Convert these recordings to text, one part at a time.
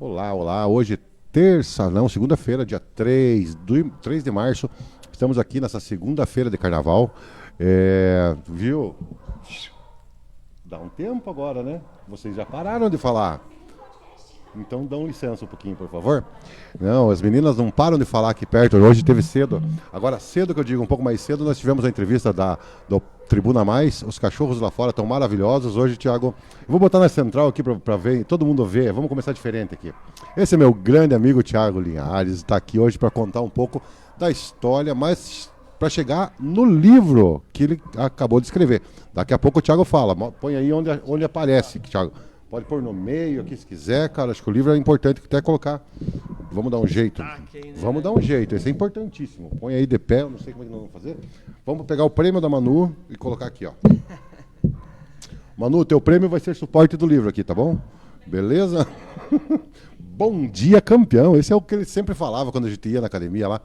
Olá, olá. Hoje, terça, não, segunda-feira, dia 3 de março. Estamos aqui nessa segunda-feira de carnaval. Viu? Dá um tempo agora, né? Vocês já pararam de falar. Então dão licença um pouquinho, por favor. Não, as meninas não param de falar aqui perto. Hoje teve cedo. Agora, cedo que eu digo, um pouco mais cedo, nós tivemos a entrevista do Tribuna Mais. Os cachorros lá fora estão maravilhosos. Hoje, Thiago, eu vou botar na central aqui para ver, todo mundo ver. Vamos começar diferente aqui. Esse é meu grande amigo Thiago Linhares. Está aqui hoje para contar um pouco da história, mas para chegar no livro que ele acabou de escrever. Daqui a pouco o Thiago fala. Põe aí onde aparece, Thiago. Pode pôr no meio aqui se quiser, cara. Acho que o livro é importante até colocar. Vamos dar um jeito. Vamos dar um jeito. Isso é importantíssimo. Põe aí de pé, eu não sei como é que nós vamos fazer. Vamos pegar o prêmio da Manu e colocar aqui, ó. Manu, teu prêmio vai ser suporte do livro aqui, tá bom? Beleza? Bom dia, campeão. Esse é o que ele sempre falava quando a gente ia na academia lá.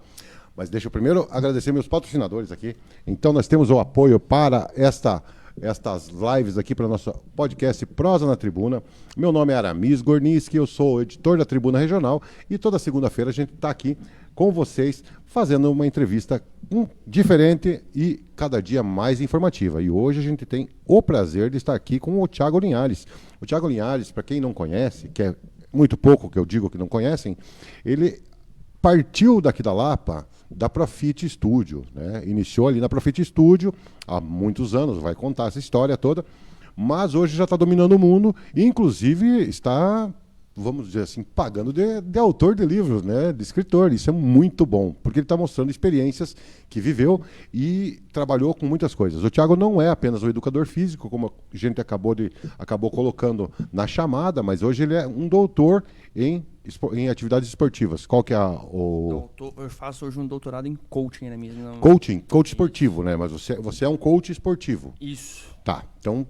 Mas deixa eu primeiro agradecer meus patrocinadores aqui. Então nós temos o apoio para estas lives aqui para o nosso podcast Prosa na Tribuna. Meu nome é Aramis Gorniski, eu sou editor da Tribuna Regional e toda segunda-feira a gente está aqui com vocês fazendo uma entrevista diferente e cada dia mais informativa. E hoje a gente tem o prazer de estar aqui com o Thiago Linhares. O Thiago Linhares, para quem não conhece, que é muito pouco que eu digo que não conhecem, ele partiu daqui da Lapa, da Profit Studio, né? Iniciou ali na Profit Studio há muitos anos, vai contar essa história toda, mas hoje já está dominando o mundo e inclusive está, vamos dizer assim, pagando de autor de livros, né? De escritor. Isso é muito bom, porque ele está mostrando experiências que viveu e trabalhou com muitas coisas. O Thiago não é apenas um educador físico, como a gente acabou colocando na chamada, mas hoje ele é um doutor em atividades esportivas. Qual que é Eu faço hoje um doutorado em coaching, né? Coach esportivo, né? Mas você é um coach esportivo. Isso. Tá, então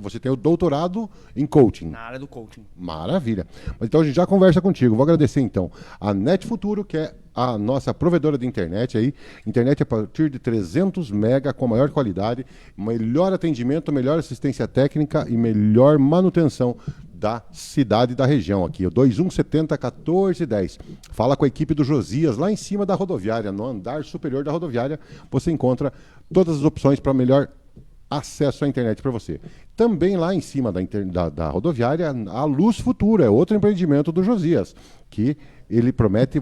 você tem o doutorado em coaching. Na área do coaching. Maravilha. Mas então a gente já conversa contigo. Vou agradecer então a Net Futuro, que é a nossa provedora de internet aí. Internet a partir de 300 mega com maior qualidade, melhor atendimento, melhor assistência técnica e melhor manutenção da cidade e da região aqui, o 2170-1410. Fala com a equipe do Josias, lá em cima da rodoviária, no andar superior da rodoviária, você encontra todas as opções para melhor acesso à internet para você. Também lá em cima da rodoviária, a Luz Futura, é outro empreendimento do Josias, que ele promete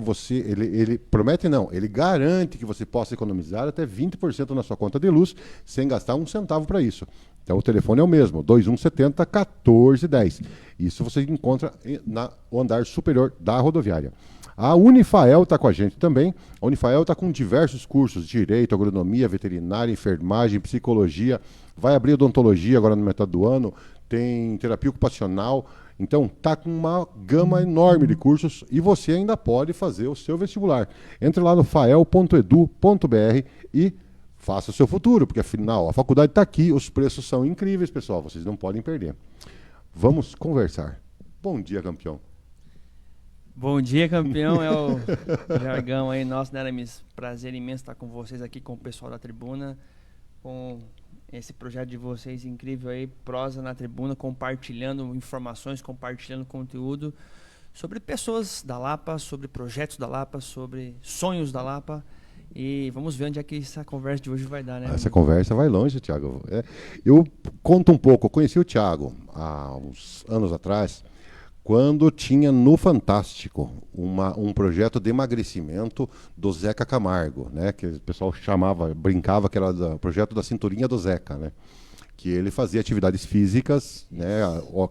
ele garante que você possa economizar até 20% na sua conta de luz, sem gastar um centavo para isso. Então o telefone é o mesmo, 2170-1410. Isso você encontra no andar superior da rodoviária. A Unifael está com a gente também. A Unifael está com diversos cursos de direito, agronomia, veterinária, enfermagem, psicologia. Vai abrir odontologia agora no metade do ano. Tem terapia ocupacional. Então, está com uma gama enorme de cursos e você ainda pode fazer o seu vestibular. Entre lá no fael.edu.br e faça o seu futuro, porque afinal a faculdade está aqui, os preços são incríveis, pessoal, vocês não podem perder. Vamos conversar. Bom dia, campeão. Bom dia, campeão, é o jargão aí nosso, né, Aramis? Prazer imenso estar com vocês aqui, com o pessoal da Tribuna, com esse projeto de vocês incrível aí, Prosa na Tribuna, compartilhando informações, compartilhando conteúdo sobre pessoas da Lapa, sobre projetos da Lapa, sobre sonhos da Lapa. E vamos ver onde é que essa conversa de hoje vai dar, né? Essa conversa vai longe, Thiago. Eu conto um pouco. Eu conheci o Thiago há uns anos atrás, quando tinha no Fantástico um projeto de emagrecimento do Zeca Camargo, né? Que o pessoal brincava que era o projeto da cinturinha do Zeca, né? Que ele fazia atividades físicas, né,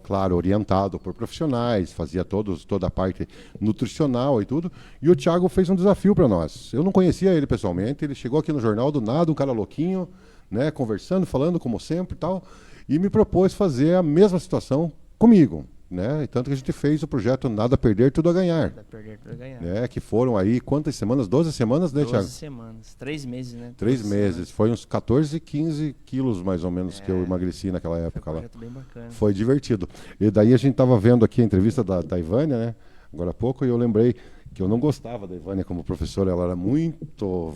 claro, orientado por profissionais, fazia toda a parte nutricional e tudo. E o Thiago fez um desafio para nós. Eu não conhecia ele pessoalmente, ele chegou aqui no jornal do nada, um cara louquinho, né, conversando, falando como sempre e tal, e me propôs fazer a mesma situação comigo. Né? E tanto que a gente fez o projeto Nada a Perder, Tudo a Ganhar. Nada a Perder, Tudo a Ganhar. Né? Que foram aí, quantas semanas? 12 semanas, né, Thiago? 12 semanas. 3 meses, né? 3 meses. Foi uns 14, 15 quilos, mais ou menos, que eu emagreci naquela época. Foi um projeto bem bacana. Foi divertido. E daí a gente estava vendo aqui a entrevista da Ivânia, né? Agora há pouco, e eu lembrei que eu não gostava da Ivânia como professora. Ela era muito...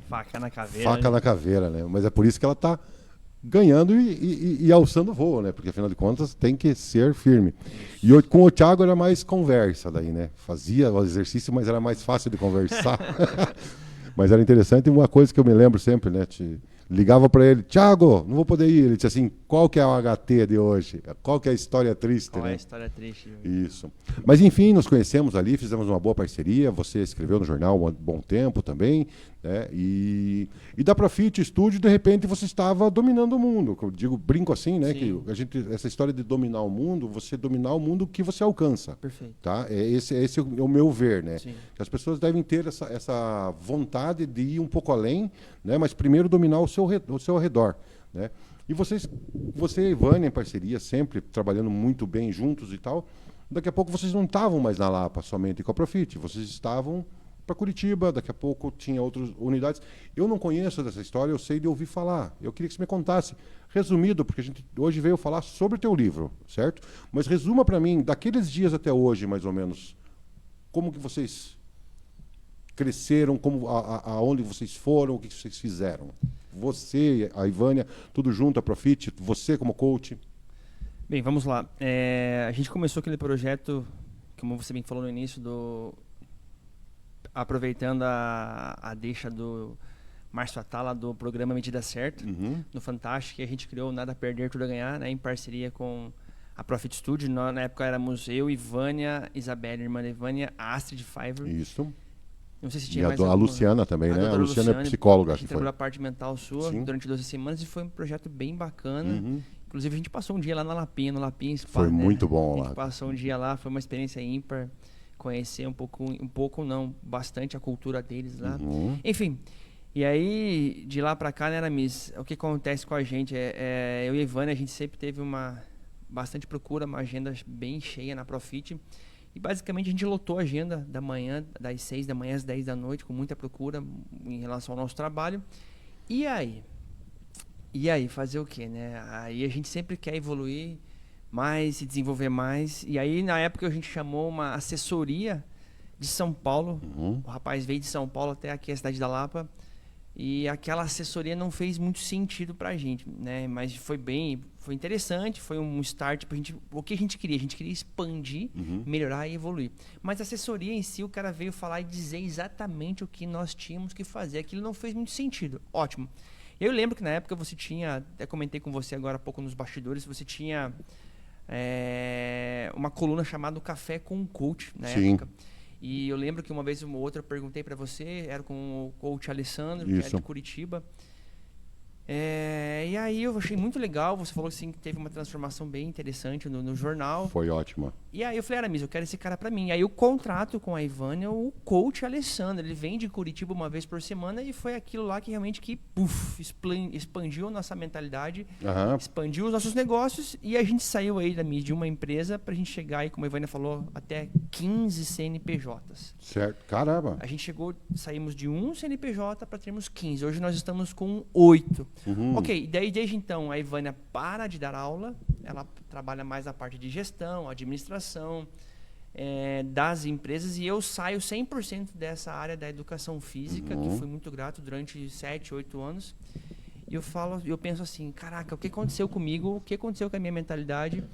Faca na caveira. Faca na caveira, né? Mas é por isso que ela está ganhando e alçando voo, né? Porque afinal de contas tem que ser firme. E com o Thiago era mais conversa daí, né? Fazia o exercício, mas era mais fácil de conversar. Mas era interessante, uma coisa que eu me lembro sempre, né? Ligava para ele, Thiago, não vou poder ir. Ele disse assim, qual que é o HT de hoje? Qual que é a história triste, Qual né? é a história triste? Isso. Mas enfim, nos conhecemos ali, fizemos uma boa parceria. Você escreveu no jornal há um bom tempo também, né? E da Profit Studio, de repente, você estava dominando o mundo. Eu digo, brinco assim, né? Sim. Que essa história de dominar o mundo, você dominar o mundo que você alcança. Perfeito. Tá? Esse é o meu ver, né? Sim. As pessoas devem ter essa vontade de ir um pouco além, né? Mas primeiro dominar o seu redor, né? E você e a Ivânia em parceria, sempre trabalhando muito bem juntos e tal. Daqui a pouco vocês não estavam mais na Lapa somente com a Profit, vocês estavam para Curitiba, daqui a pouco tinha outras unidades. Eu não conheço dessa história, eu sei de ouvir falar. Eu queria que você me contasse, resumido, porque a gente hoje veio falar sobre o teu livro, certo? Mas resuma para mim, daqueles dias até hoje, mais ou menos, como que vocês cresceram, aonde vocês foram, o que vocês fizeram. Você, a Ivânia, tudo junto, a Profit, você como coach. Bem, vamos lá. A gente começou aquele projeto, como você bem falou no início, aproveitando a deixa do Márcio Atala do programa Medida Certa, no Fantástico, a gente criou Nada a Perder, Tudo a Ganhar, né, em parceria com a Profit Studio. Na época éramos eu, Ivânia, Isabelle, irmã da Ivânia, a Astrid Fiverr. Isso. Não sei se tinha e mais a Luciana também, né? A Luciana é psicóloga. A gente trabalhou a parte mental sua durante 12 semanas e foi um projeto bem bacana. Inclusive, a gente passou um dia lá na Lapinha, no Lapinha Spa. Foi muito bom lá. A gente passou um dia lá, foi uma experiência ímpar. Conhecer bastante a cultura deles lá. Enfim, e aí, de lá pra cá, né, Aramis, o que acontece com a gente? Eu e a Ivânia, a gente sempre teve bastante procura, uma agenda bem cheia na Profit. E basicamente a gente lotou a agenda da manhã, das 6 da manhã às 10 da noite, com muita procura em relação ao nosso trabalho. E aí? Fazer o quê, né? Aí a gente sempre quer evoluir mais, se desenvolver mais. E aí, na época, a gente chamou uma assessoria de São Paulo. O rapaz veio de São Paulo até aqui, a cidade da Lapa. E aquela assessoria não fez muito sentido pra gente, né? Mas foi interessante, foi um start pra gente. O que a gente queria? A gente queria expandir, melhorar e evoluir. Mas a assessoria em si, o cara veio falar e dizer exatamente o que nós tínhamos que fazer. Aquilo não fez muito sentido. Ótimo. Eu lembro que na época você tinha, até comentei com você agora há pouco nos bastidores, você tinha uma coluna chamada Café com o Coach na época. E eu lembro que uma vez ou outra eu perguntei para você, era com o coach Alessandro, que é de Curitiba. E aí eu achei muito legal, você falou assim, que teve uma transformação bem interessante no jornal. Foi ótima. E aí eu falei, Aramis, eu quero esse cara pra mim. E aí eu contrato com a Ivânia o coach Alessandro. Ele vem de Curitiba uma vez por semana e foi aquilo lá que realmente expandiu a nossa mentalidade, expandiu os nossos negócios. E a gente saiu aí de uma empresa pra gente chegar aí, como a Ivânia falou, até 15 CNPJs. Certo, caramba. A gente saímos de um CNPJ para termos 15. Hoje nós estamos com 8. Ok, daí desde então a Ivânia para de dar aula, ela trabalha mais na parte de gestão, administração das empresas, e eu saio 100% dessa área da educação física, que fui muito grato durante 7, 8 anos. E eu penso assim, caraca, o que aconteceu comigo, o que aconteceu com a minha mentalidade?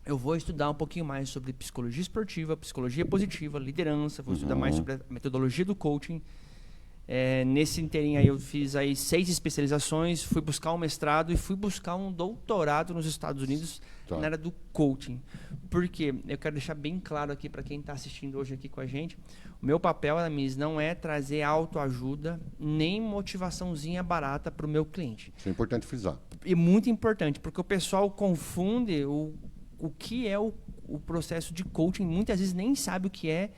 Eu vou estudar um pouquinho mais sobre psicologia esportiva, psicologia positiva, liderança, vou estudar mais sobre a metodologia do coaching. Nesse inteirinho aí eu fiz aí 6 especializações, fui buscar um mestrado e fui buscar um doutorado nos Estados Unidos na área do coaching. Por quê? Eu quero deixar bem claro aqui para quem está assistindo hoje aqui com a gente, o meu papel, Aramis, não é trazer autoajuda nem motivaçãozinha barata para o meu cliente. Isso é importante frisar. E muito importante, porque o pessoal confunde o que é o processo de coaching, muitas vezes nem sabe o que é,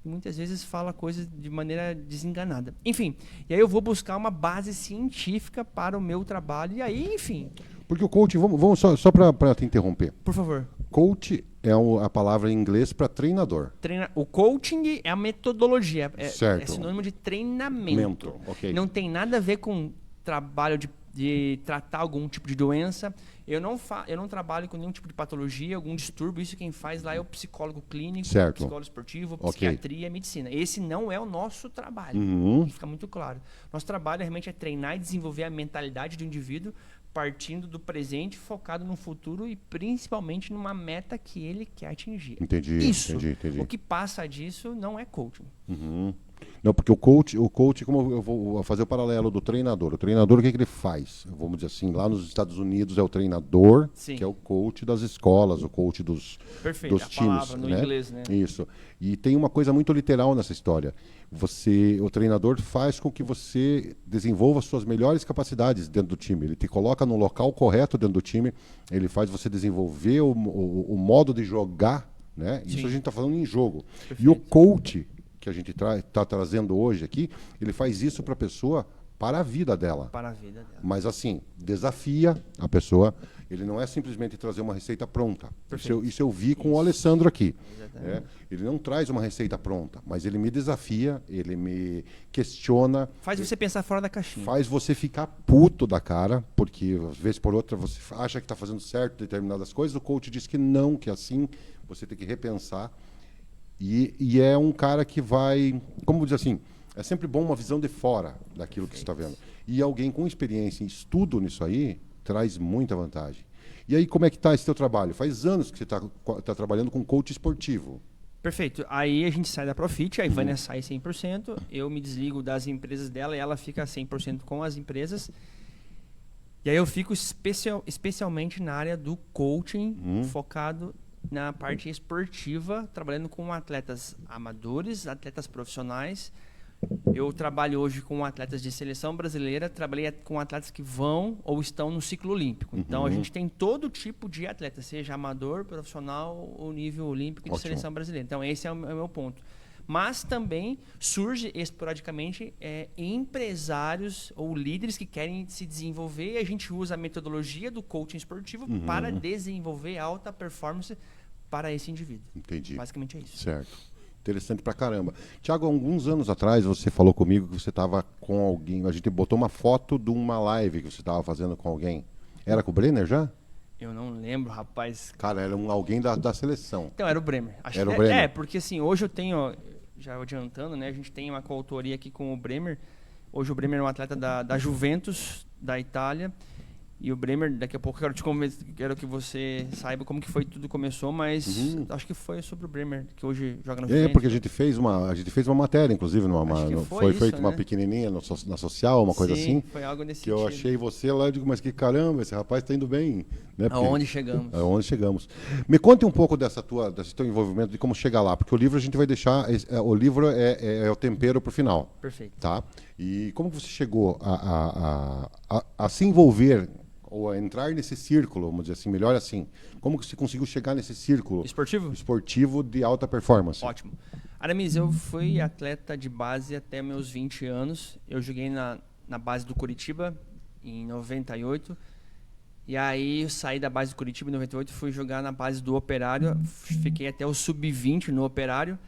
e muitas vezes fala coisas de maneira desenganada. Enfim, e aí eu vou buscar uma base científica para o meu trabalho, e aí, enfim... Porque o coaching, vamos só para te interromper. Por favor. Coach é a palavra em inglês para treinador. O coaching é a metodologia, certo. É sinônimo de treinamento. Okay. Não tem nada a ver com trabalho de tratar algum tipo de doença. Eu não trabalho com nenhum tipo de patologia, algum distúrbio. Isso quem faz lá é o psicólogo clínico, psicólogo esportivo, psiquiatria, medicina. Esse não é o nosso trabalho. Fica muito claro. Nosso trabalho realmente é treinar e desenvolver a mentalidade do indivíduo partindo do presente, focado no futuro e principalmente numa meta que ele quer atingir. Entendi, Isso. entendi. O que passa disso não é coaching. Uhum. Não, porque o coach, como eu vou fazer o paralelo do treinador. O treinador, o que ele faz? Vamos dizer assim, lá nos Estados Unidos é o treinador, Sim. que é o coach das escolas, o coach dos Perfeito, a times. palavra no inglês, né? Isso. E tem uma coisa muito literal nessa história. O treinador faz com que você desenvolva suas melhores capacidades dentro do time. Ele te coloca no local correto dentro do time, ele faz você desenvolver o modo de jogar, né? Isso Sim. a gente está falando em jogo. Perfeito. E o coach que a gente está trazendo hoje aqui, ele faz isso para a pessoa, para a vida dela. Para a vida dela. Mas assim, desafia a pessoa. Ele não é simplesmente trazer uma receita pronta. Isso eu vi com o Alessandro aqui. Né? Ele não traz uma receita pronta, mas ele me desafia, ele me questiona. Faz você pensar fora da caixinha. Faz você ficar puto da cara, porque às vezes por outra você acha que está fazendo certo determinadas coisas. O coach diz que não, que assim você tem que repensar. E é um cara que vai, como diz assim, é sempre bom uma visão de fora daquilo que você está vendo. E alguém com experiência em estudo nisso aí traz muita vantagem. E aí, como é que está esse teu trabalho? Faz anos que você está trabalhando com coach esportivo. Perfeito. Aí a gente sai da Profit, a Ivânia sai 100%, eu me desligo das empresas dela e ela fica 100% com as empresas. E aí eu fico especialmente na área do coaching, focado na parte esportiva, trabalhando com atletas amadores, atletas profissionais. Eu trabalho hoje com atletas de seleção brasileira, trabalhei com atletas que vão ou estão no ciclo olímpico. Então, a gente tem todo tipo de atleta, seja amador, profissional ou nível olímpico de seleção brasileira. Então, esse é o meu ponto. Mas também surge esporadicamente empresários ou líderes que querem se desenvolver e a gente usa a metodologia do coaching esportivo para desenvolver alta performance para esse indivíduo. Entendi. Basicamente é isso. Certo. Interessante pra caramba. Tiago, há alguns anos atrás você falou comigo que você estava com alguém. A gente botou uma foto de uma live que você estava fazendo com alguém. Era com o Brenner já? Eu não lembro, rapaz. Cara, era alguém da seleção. Então, era o Bremer. Era o Bremer. Porque assim, hoje eu tenho, já adiantando, né? A gente tem uma coautoria aqui com o Bremer. Hoje o Bremer é um atleta da Juventus, da Itália. E o Bremer, daqui a pouco quero que você saiba como que foi tudo começou, mas acho que foi sobre o Bremer, que hoje joga no Juventus. Porque a gente fez uma matéria, inclusive, foi feita uma pequenininha na social, uma coisa assim. Foi algo nesse sentido. Que eu achei você lá e digo, mas que caramba, esse rapaz está indo bem. Né? Aonde chegamos. Aonde chegamos. Me conte um pouco desse teu envolvimento, de como chegar lá, porque o livro a gente vai deixar, o livro é o tempero para o final. Perfeito. Tá? E como você chegou a se envolver ou a entrar nesse círculo, vamos dizer assim, melhor assim. Como que você conseguiu chegar nesse círculo esportivo de alta performance? Ótimo. Aramis, eu fui atleta de base até meus 20 anos. Eu joguei na base do Curitiba em 98. E aí eu saí da base do Curitiba em 98 e fui jogar na base do Operário. Fiquei até o Sub-20 no Operário.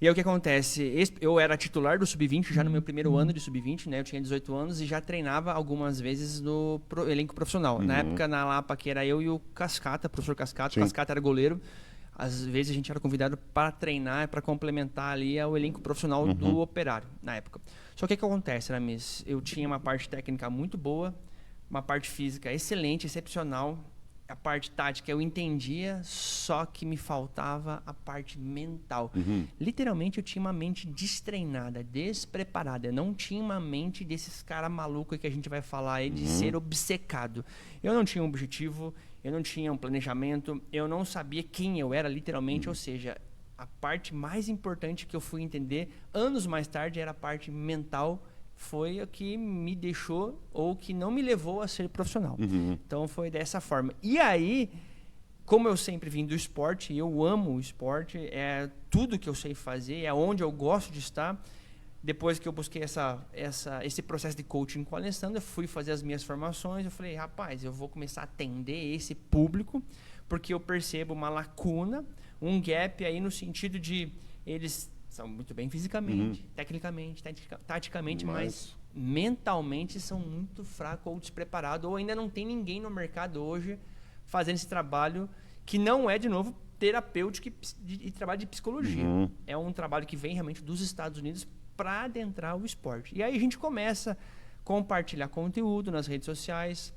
E aí o que acontece? Eu era titular do Sub-20 já no meu primeiro ano de Sub-20, né? Eu tinha 18 anos e já treinava algumas vezes no elenco profissional. Na época, na Lapa, que era eu e o Cascata, professor Cascata. Sim. O Cascata era goleiro. Às vezes a gente era convidado para treinar, para complementar ali o elenco profissional do Operário, na época. Só que o que acontece, Aramis? Eu tinha uma parte técnica muito boa, uma parte física excelente, excepcional. A parte tática eu entendia, só que me faltava a parte mental. Literalmente eu tinha uma mente destreinada, despreparada. Eu não tinha uma mente desses caras malucos que a gente vai falar aí de ser obcecado. Eu não tinha um objetivo, eu não tinha um planejamento, eu não sabia quem eu era literalmente, ou seja, a parte mais importante que eu fui entender anos mais tarde era a parte mental. Foi o que me deixou ou que não me levou a ser profissional. Então foi dessa forma. E aí, como eu sempre vim do esporte, eu amo o esporte, é tudo que eu sei fazer, é onde eu gosto de estar. Depois que eu busquei esse processo de coaching com o Alessandro, eu fui fazer as minhas formações, eu falei, rapaz, eu vou começar a atender esse público, porque eu percebo uma lacuna, um gap aí no sentido de eles são muito bem fisicamente, tecnicamente, taticamente, mas mentalmente são muito fracos ou despreparados, ou ainda não tem ninguém no mercado hoje fazendo esse trabalho que não é, de novo, terapêutico e trabalho de psicologia. É um trabalho que vem realmente dos Estados Unidos para adentrar o esporte. E aí a gente começa a compartilhar conteúdo nas redes sociais.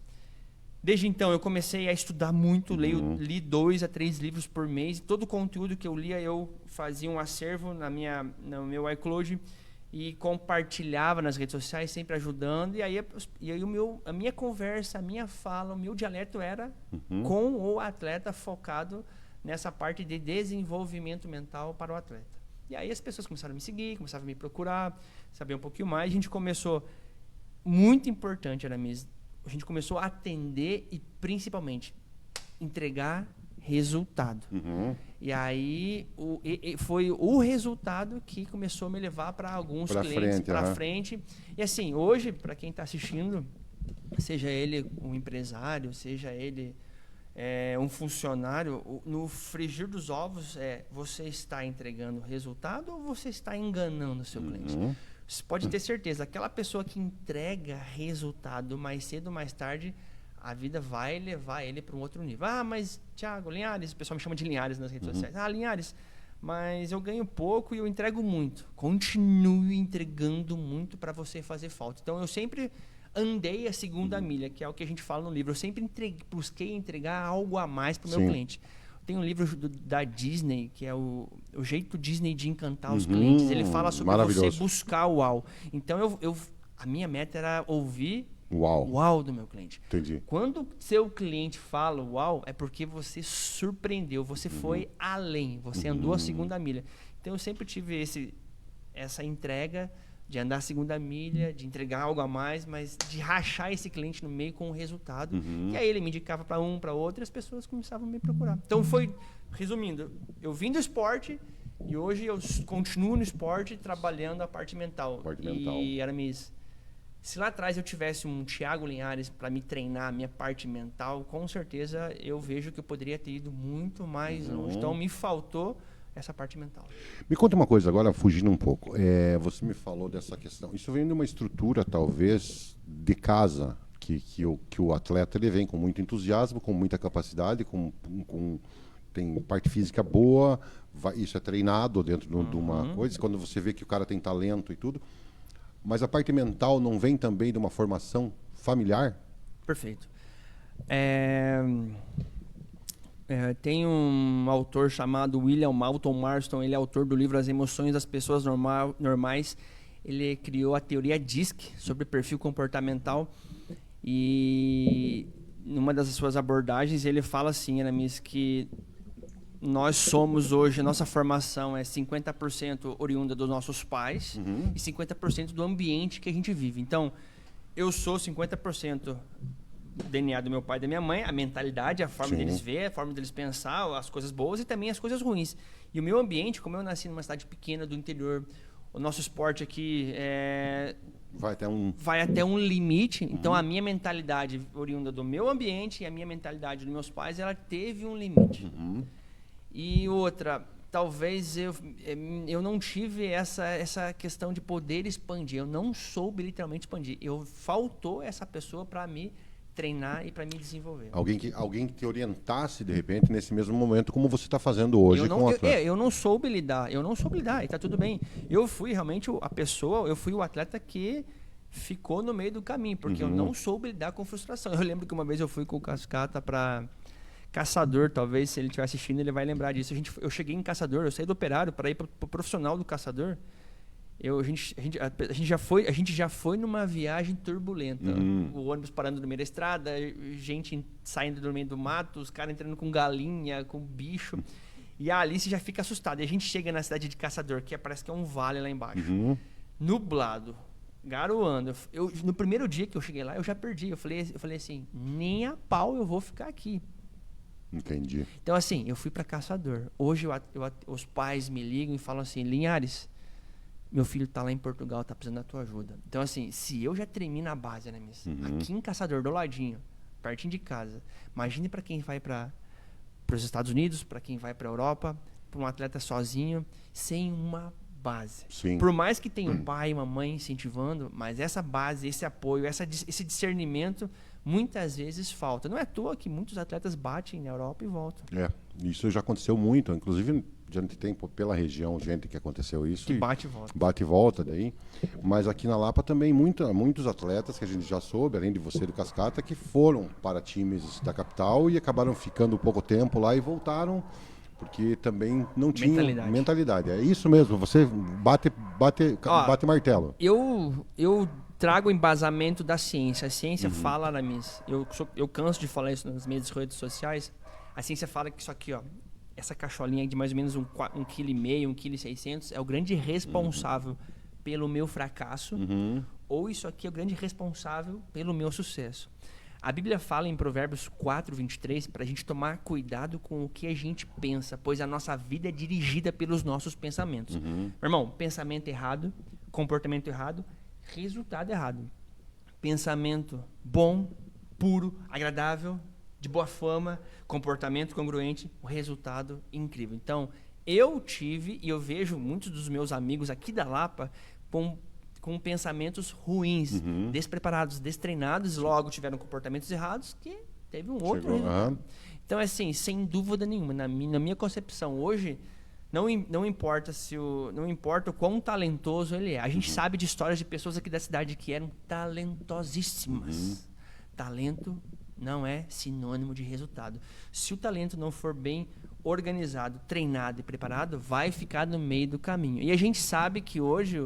Desde então, eu comecei a estudar muito, li 2 a 3 livros por mês. Todo o conteúdo que eu lia, eu fazia um acervo no meu iCloud e compartilhava nas redes sociais, sempre ajudando. E aí a minha conversa, a minha fala, o meu dialeto era com o atleta, focado nessa parte de desenvolvimento mental para o atleta. E aí as pessoas começaram a me seguir, começaram a me procurar, saber um pouquinho mais. A gente começou, muito importante, Aramis, a gente começou a atender e principalmente entregar resultado. E aí foi o resultado que começou a me levar para alguns clientes para frente. E assim, hoje, para quem está assistindo, seja ele um empresário, seja ele um funcionário, no frigir dos ovos você está entregando resultado ou você está enganando o seu cliente? Você pode ter certeza, aquela pessoa que entrega resultado mais cedo ou mais tarde, a vida vai levar ele para um outro nível. Ah, mas Thiago, Linhares, o pessoal me chama de Linhares nas redes sociais. Ah, Linhares, mas eu ganho pouco e eu entrego muito. Continue entregando muito para você fazer falta. Então, eu sempre andei a segunda milha, que é o que a gente fala no livro. Eu sempre busquei entregar algo a mais para o meu cliente. Tem um livro da Disney, que é o jeito Disney de encantar os clientes. Ele fala sobre você buscar o uau. Então, a minha meta era ouvir o uau do meu cliente. Entendi. Quando seu cliente fala uau, é porque você surpreendeu, você foi além, você andou a segunda milha. Então, eu sempre tive essa entrega de andar a segunda milha, de entregar algo a mais, mas de rachar esse cliente no meio com o resultado. E aí ele me indicava para um, para outro, e as pessoas começavam a me procurar. Então resumindo, eu vim do esporte e hoje eu continuo no esporte trabalhando a parte mental. E Aramis, se lá atrás eu tivesse um Thiago Linhares para me treinar a minha parte mental, com certeza eu vejo que eu poderia ter ido muito mais longe. Então me faltou essa parte mental. Me conta uma coisa agora, fugindo um pouco. Você me falou dessa questão. Isso vem de uma estrutura, talvez, de casa, que o atleta ele vem com muito entusiasmo, com muita capacidade, tem parte física boa, isso é treinado dentro de uma coisa, quando você vê que o cara tem talento e tudo. Mas a parte mental não vem também de uma formação familiar? Perfeito. Tem um autor chamado William Moulton Marston, ele é autor do livro As Emoções das Pessoas Normais. Ele criou a teoria DISC sobre perfil comportamental e numa das suas abordagens ele fala assim, Aramis, que nós somos hoje, a nossa formação é 50% oriunda dos nossos pais e 50% do ambiente que a gente vive. Então, eu sou 50% DNA do meu pai e da minha mãe, a mentalidade, a forma deles ver, a forma deles pensar, as coisas boas e também as coisas ruins. E o meu ambiente, como eu nasci numa cidade pequena do interior, o nosso esporte aqui vai até um limite. Então, a minha mentalidade oriunda do meu ambiente e a minha mentalidade dos meus pais, ela teve um limite. E outra, talvez eu não tive essa questão de poder expandir. Eu não soube literalmente expandir. Faltou essa pessoa para me treinar e para me desenvolver. Alguém que te orientasse, de repente, nesse mesmo momento, como você está fazendo hoje com o atleta. Eu não soube lidar, e está tudo bem. Eu fui realmente eu fui o atleta que ficou no meio do caminho, porque eu não soube lidar com frustração. Eu lembro que uma vez eu fui com o Cascata para Caçador, talvez, se ele estiver assistindo, ele vai lembrar disso. Eu cheguei em Caçador, eu saí do operário para ir para o profissional do Caçador. A gente já foi numa viagem turbulenta. O ônibus parando no meio da estrada, gente saindo do meio do mato, os caras entrando com galinha, com bicho. E a Alice já fica assustada. E a gente chega na cidade de Caçador, que parece que é um vale lá embaixo. Nublado, garoando. No primeiro dia que eu cheguei lá, eu já perdi. Eu falei assim, nem a pau eu vou ficar aqui. Entendi. Então, assim, eu fui para Caçador. Hoje os pais me ligam e falam assim, Linhares, meu filho tá lá em Portugal, tá precisando da tua ajuda. Então, assim, se eu já tremi na base, né, Miss? Aqui em Caçador, do ladinho, pertinho de casa. Imagine para quem vai para os Estados Unidos, para quem vai para a Europa, para um atleta sozinho, sem uma base. Sim. Por mais que tenha um pai e uma mãe incentivando, mas essa base, esse apoio, esse discernimento, muitas vezes falta. Não é à toa que muitos atletas batem na Europa e voltam. Isso já aconteceu muito. Inclusive, a gente tem pela região gente que aconteceu isso. Que bate e volta. Bate e volta daí. Mas aqui na Lapa também muitos atletas que a gente já soube, além de você do Cascata, que foram para times da capital e acabaram ficando pouco tempo lá e voltaram porque também não tinham mentalidade. É isso mesmo, você bate martelo. Eu trago o embasamento da ciência. A ciência fala, Aramis, eu canso de falar isso nas minhas redes sociais. A ciência fala que isso aqui, ó, essa cacholinha de mais ou menos 1,5 kg, 1,6 kg, é o grande responsável pelo meu fracasso, ou isso aqui é o grande responsável pelo meu sucesso. A Bíblia fala em Provérbios 4:23 para a gente tomar cuidado com o que a gente pensa, pois a nossa vida é dirigida pelos nossos pensamentos. Meu irmão, pensamento errado, comportamento errado, resultado errado. Pensamento bom, puro, agradável, de boa fama, comportamento congruente, o resultado incrível. Então, eu tive e eu vejo muitos dos meus amigos aqui da Lapa com pensamentos ruins, despreparados, destreinados, logo tiveram comportamentos errados que teve um outro resultado. Então, assim, sem dúvida nenhuma, na minha concepção, hoje não importa o quão talentoso ele é. A gente sabe de histórias de pessoas aqui da cidade que eram talentosíssimas. Talento não é sinônimo de resultado. Se o talento não for bem organizado, treinado e preparado, vai ficar no meio do caminho. E a gente sabe que hoje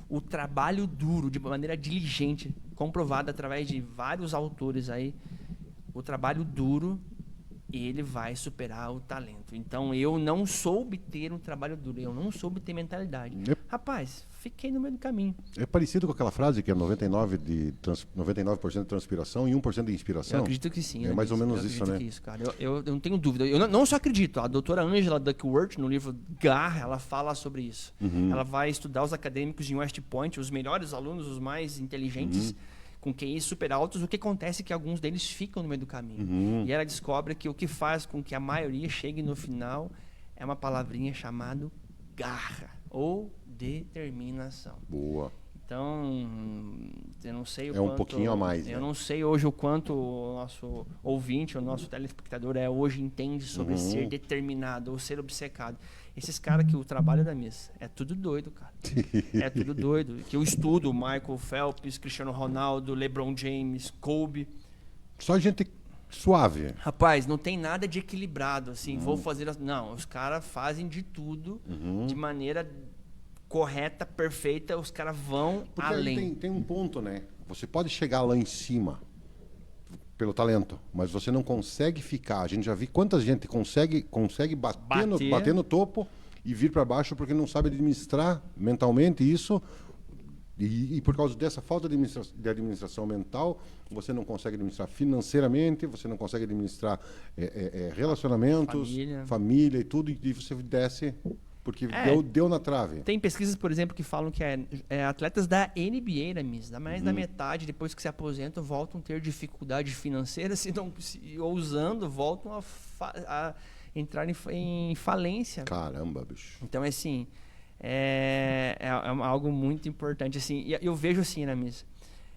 o trabalho duro, de maneira diligente, comprovado através de vários autores aí, o trabalho duro, ele vai superar o talento. Então, eu não soube ter um trabalho duro, eu não soube ter mentalidade. Rapaz, fiquei no meio do caminho. É parecido com aquela frase que é 99% de transpiração e 1% de inspiração? Eu acredito que sim. É mais ou menos isso, né? Isso, cara. Eu não tenho dúvida. Eu não só acredito. A doutora Angela Duckworth, no livro Garra, ela fala sobre isso. Ela vai estudar os acadêmicos em West Point, os melhores alunos, os mais inteligentes, com QI super altos. O que acontece é que alguns deles ficam no meio do caminho. E ela descobre que o que faz com que a maioria chegue no final é uma palavrinha chamada garra ou determinação. Boa. Então, eu não sei o quanto... É um pouquinho a mais, Eu não sei hoje o quanto o nosso ouvinte, o nosso telespectador hoje entende sobre ser determinado ou ser obcecado. Esses caras que o trabalho da missa é tudo doido, cara. É tudo doido. Que eu estudo Michael Phelps, Cristiano Ronaldo, LeBron James, Kobe. Só gente suave. Rapaz, não tem nada de equilibrado, assim, vou fazer... Não, os caras fazem de tudo de maneira correta, perfeita, os caras vão porque além. Tem um ponto, né? Você pode chegar lá em cima pelo talento, mas você não consegue ficar. A gente já viu quanta gente consegue bater no topo e vir para baixo porque não sabe administrar mentalmente isso. E por causa dessa falta de administração mental, você não consegue administrar financeiramente, você não consegue administrar relacionamentos, família e tudo, e você desce porque deu na trave. Tem pesquisas, por exemplo, que falam que atletas da NBA, mais da metade, depois que se aposentam, voltam a ter dificuldade financeira, se ousando, voltam a entrar em falência. Caramba, bicho. Então, assim... É algo muito importante, assim, e eu vejo assim, Aramis,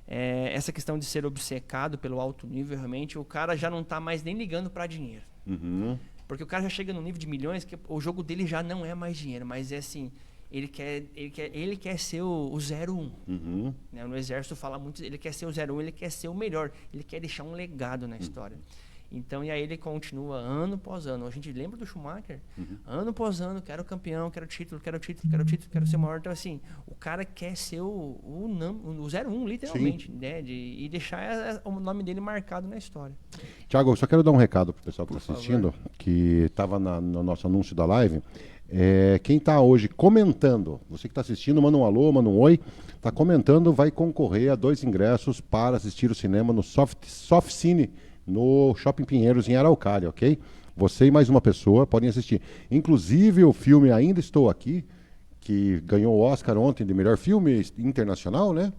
essa questão de ser obcecado pelo alto nível, realmente, o cara já não está mais nem ligando para dinheiro, porque o cara já chega no nível de milhões que o jogo dele já não é mais dinheiro, mas é assim, ele quer ser o 01, né? No exército fala muito, ele quer ser o 01, ele quer ser o melhor, ele quer deixar um legado na história. Então, e aí ele continua ano após ano. A gente lembra do Schumacher? Ano após ano, quero campeão, quero título, quero ser o maior. Então, assim, o cara quer ser o 01, literalmente, né? E deixar o nome dele marcado na história. Thiago, eu só quero dar um recado pro pessoal que está assistindo, que estava no nosso anúncio da live. Quem está hoje comentando, você que está assistindo, manda um alô, manda um oi. Está comentando, vai concorrer a 2 ingressos para assistir o cinema no Soft Cine, no Shopping Pinheiros, em Araucária, ok? Você e mais uma pessoa podem assistir. Inclusive, o filme Ainda Estou Aqui, que ganhou o Oscar ontem de melhor filme internacional, né?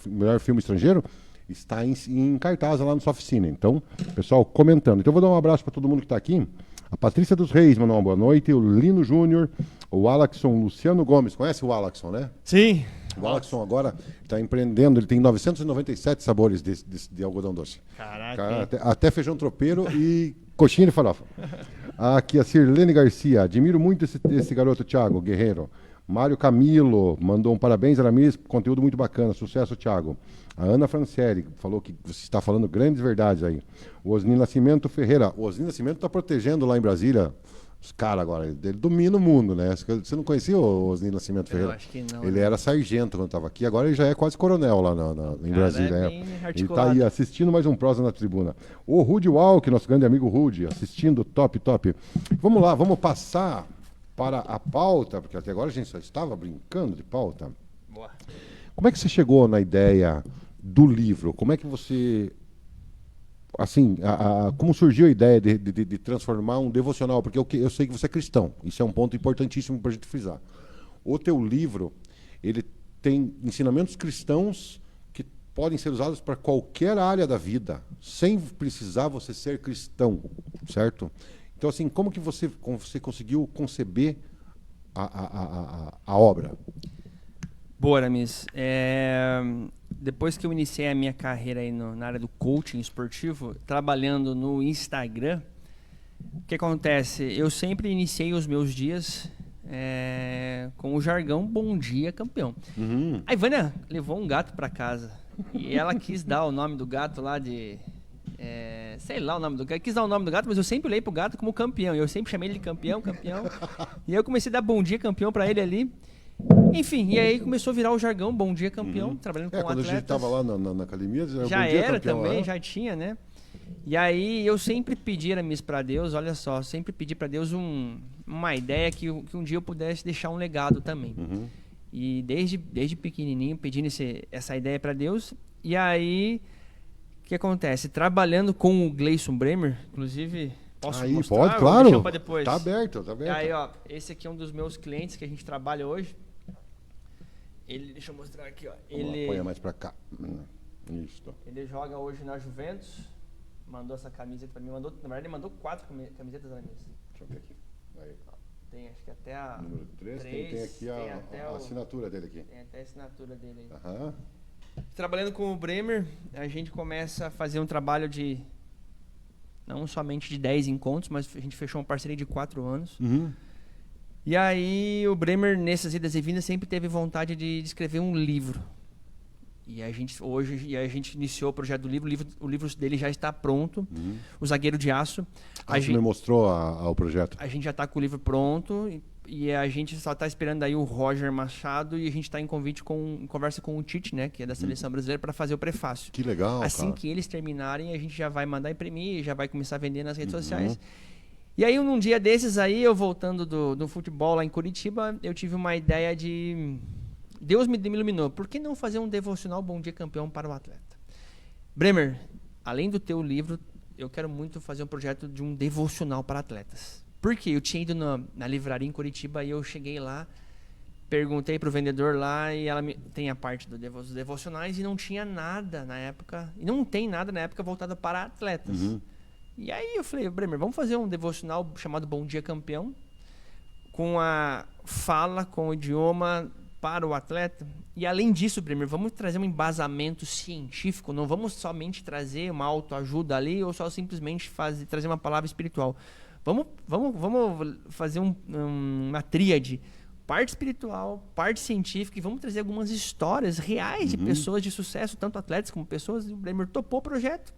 Melhor filme estrangeiro, está em cartaz lá no Soft Cine. Então, pessoal comentando. Então, eu vou dar um abraço para todo mundo que está aqui. A Patrícia dos Reis mandou uma boa noite, o Lino Júnior, o Alaxon Luciano Gomes. Conhece o Alaxon, né? Sim. O Alaxon agora está empreendendo, ele tem 997 sabores de algodão doce. Caraca. Cara, até feijão tropeiro e Coxinha de farofa. Aqui a Sirlene Garcia. Admiro muito esse garoto, Thiago Guerreiro. Mário Camilo mandou um parabéns, Aramis. Conteúdo muito bacana. Sucesso, Thiago. A Ana Francieri falou que você está falando grandes verdades aí. O Osni Nascimento Ferreira. O Osni Nascimento está protegendo lá em Brasília os caras agora. Ele domina o mundo, né? Você não conhecia o Osni Nascimento Ferreira? Eu acho que não. Ele era sargento quando estava aqui. Agora ele já é quase coronel lá em Brasília. É bem Ele está articulado. aí assistindo mais um Prosa na Tribuna. O Rudy Walk, nosso grande amigo Rudy, assistindo, top, top. Vamos lá, vamos passar para a pauta, porque até agora a gente só estava brincando de pauta. Boa. Como é que você chegou na ideia do livro? Como é que você... Assim, como surgiu a ideia de transformar um devocional? Porque eu sei que você é cristão. Isso é um ponto importantíssimo para a gente frisar. O teu livro, ele tem ensinamentos cristãos que podem ser usados para qualquer área da vida, sem precisar você ser cristão, certo? Então, assim, como que você conseguiu conceber a obra? Boa, Aramis. Depois que eu iniciei a minha carreira aí na área do coaching esportivo, trabalhando no Instagram, o que acontece? Eu sempre iniciei os meus dias com o jargão Bom Dia Campeão. Uhum. A Ivânia levou um gato para casa e ela quis dar o nome do gato lá de... sei lá o nome do gato. Quis dar o nome do gato, mas eu sempre olhei pro gato como campeão. Eu sempre chamei ele de campeão. E aí eu comecei a dar Bom Dia Campeão para ele ali. Enfim, e aí começou a virar o jargão Bom Dia Campeão, trabalhando com quando atletas. a gente estava lá na academia, Já Bom Dia era Campeão, também, né? já tinha, né? E aí eu sempre pedi, Aramis, para Deus, olha só, sempre pedi para Deus uma ideia que um dia eu pudesse deixar um legado também. Uhum. E desde pequenininho pedindo essa ideia para Deus. E aí, o que acontece? Trabalhando com o Gleison Bremer, inclusive, posso Aí, mostrar? pode, Ou claro. deixar pra depois? Tá aberto, tá aberto. E aí, ó, esse aqui é um dos meus clientes que a gente trabalha hoje. Deixa eu mostrar aqui, ó. Vamos lá, põe mais pra cá. Isso. Ele joga hoje na Juventus. Mandou essa camiseta pra mim. Na verdade, ele mandou 4 camisetas na mesa. Deixa eu ver aqui. Aí. Tem, acho que até a... Número 3, tem aqui tem até a assinatura dele aqui. Tem até a assinatura dele aí. Aham. Trabalhando com o Bremer, a gente começa a fazer um trabalho de... Não somente de 10 encontros, mas a gente fechou uma parceria de 4 anos. Uhum. E aí o Bremer, nessas idas e vindas, sempre teve vontade de escrever um livro. E a gente iniciou o projeto do livro. O livro dele já está pronto. Uhum. O Zagueiro de Aço. Você me mostrou o projeto. A gente já está com o livro pronto e a gente só está esperando aí o Roger Machado, e a gente está em conversa com o Tite, né, que é da seleção brasileira, para fazer o prefácio. Que legal, Assim cara. que eles terminarem, a gente já vai mandar imprimir, já vai começar a vender nas redes sociais. E aí, num dia desses aí, eu voltando do futebol lá em Curitiba, eu tive uma ideia de... Deus me iluminou. Por que não fazer um devocional Bom Dia Campeão para o atleta? Bremer, além do teu livro, eu quero muito fazer um projeto de um devocional para atletas. Por quê? Eu tinha ido na livraria em Curitiba e eu cheguei lá, perguntei pro vendedor lá e ela tem a parte dos devocionais e não tinha nada na época, e não tem nada na época voltado para atletas. Uhum. E aí eu falei, Bremer, vamos fazer um devocional chamado Bom Dia Campeão, com a fala, com o idioma para o atleta. E além disso, Bremer, vamos trazer um embasamento científico, não vamos somente trazer uma autoajuda ali ou só simplesmente trazer uma palavra espiritual. Vamos fazer uma tríade, parte espiritual, parte científica, e vamos trazer algumas histórias reais de pessoas de sucesso, tanto atletas como pessoas. E o Bremer topou o projeto.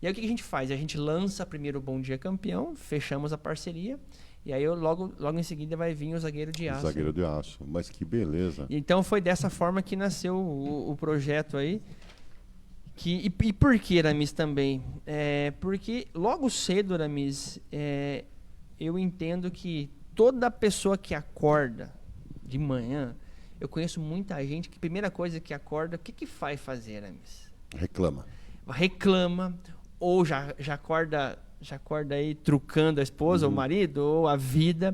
E aí o que a gente faz? A gente lança primeiro o Bom Dia Campeão, fechamos a parceria, e aí logo em seguida vai vir o Zagueiro de Aço. Zagueiro de Aço, mas que beleza. Então foi dessa forma que nasceu o projeto aí. E por que, Aramis, também? Porque logo cedo, Aramis, eu entendo que toda pessoa que acorda de manhã, eu conheço muita gente que a primeira coisa que acorda, o que vai fazer, Aramis? Reclama, ou já acorda aí trucando a esposa, ou o marido, ou a vida,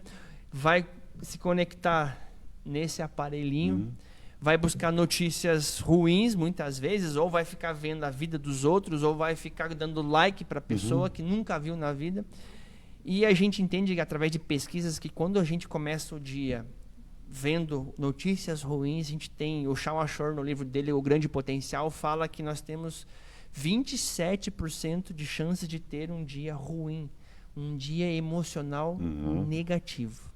vai se conectar nesse aparelhinho, vai buscar notícias ruins muitas vezes, ou vai ficar vendo a vida dos outros, ou vai ficar dando like para a pessoa que nunca viu na vida. E a gente entende através de pesquisas que quando a gente começa o dia vendo notícias ruins, a gente tem, o Shawn Ashore no livro dele, O Grande Potencial, fala que nós temos 27% de chance de ter um dia ruim. um dia emocional negativo.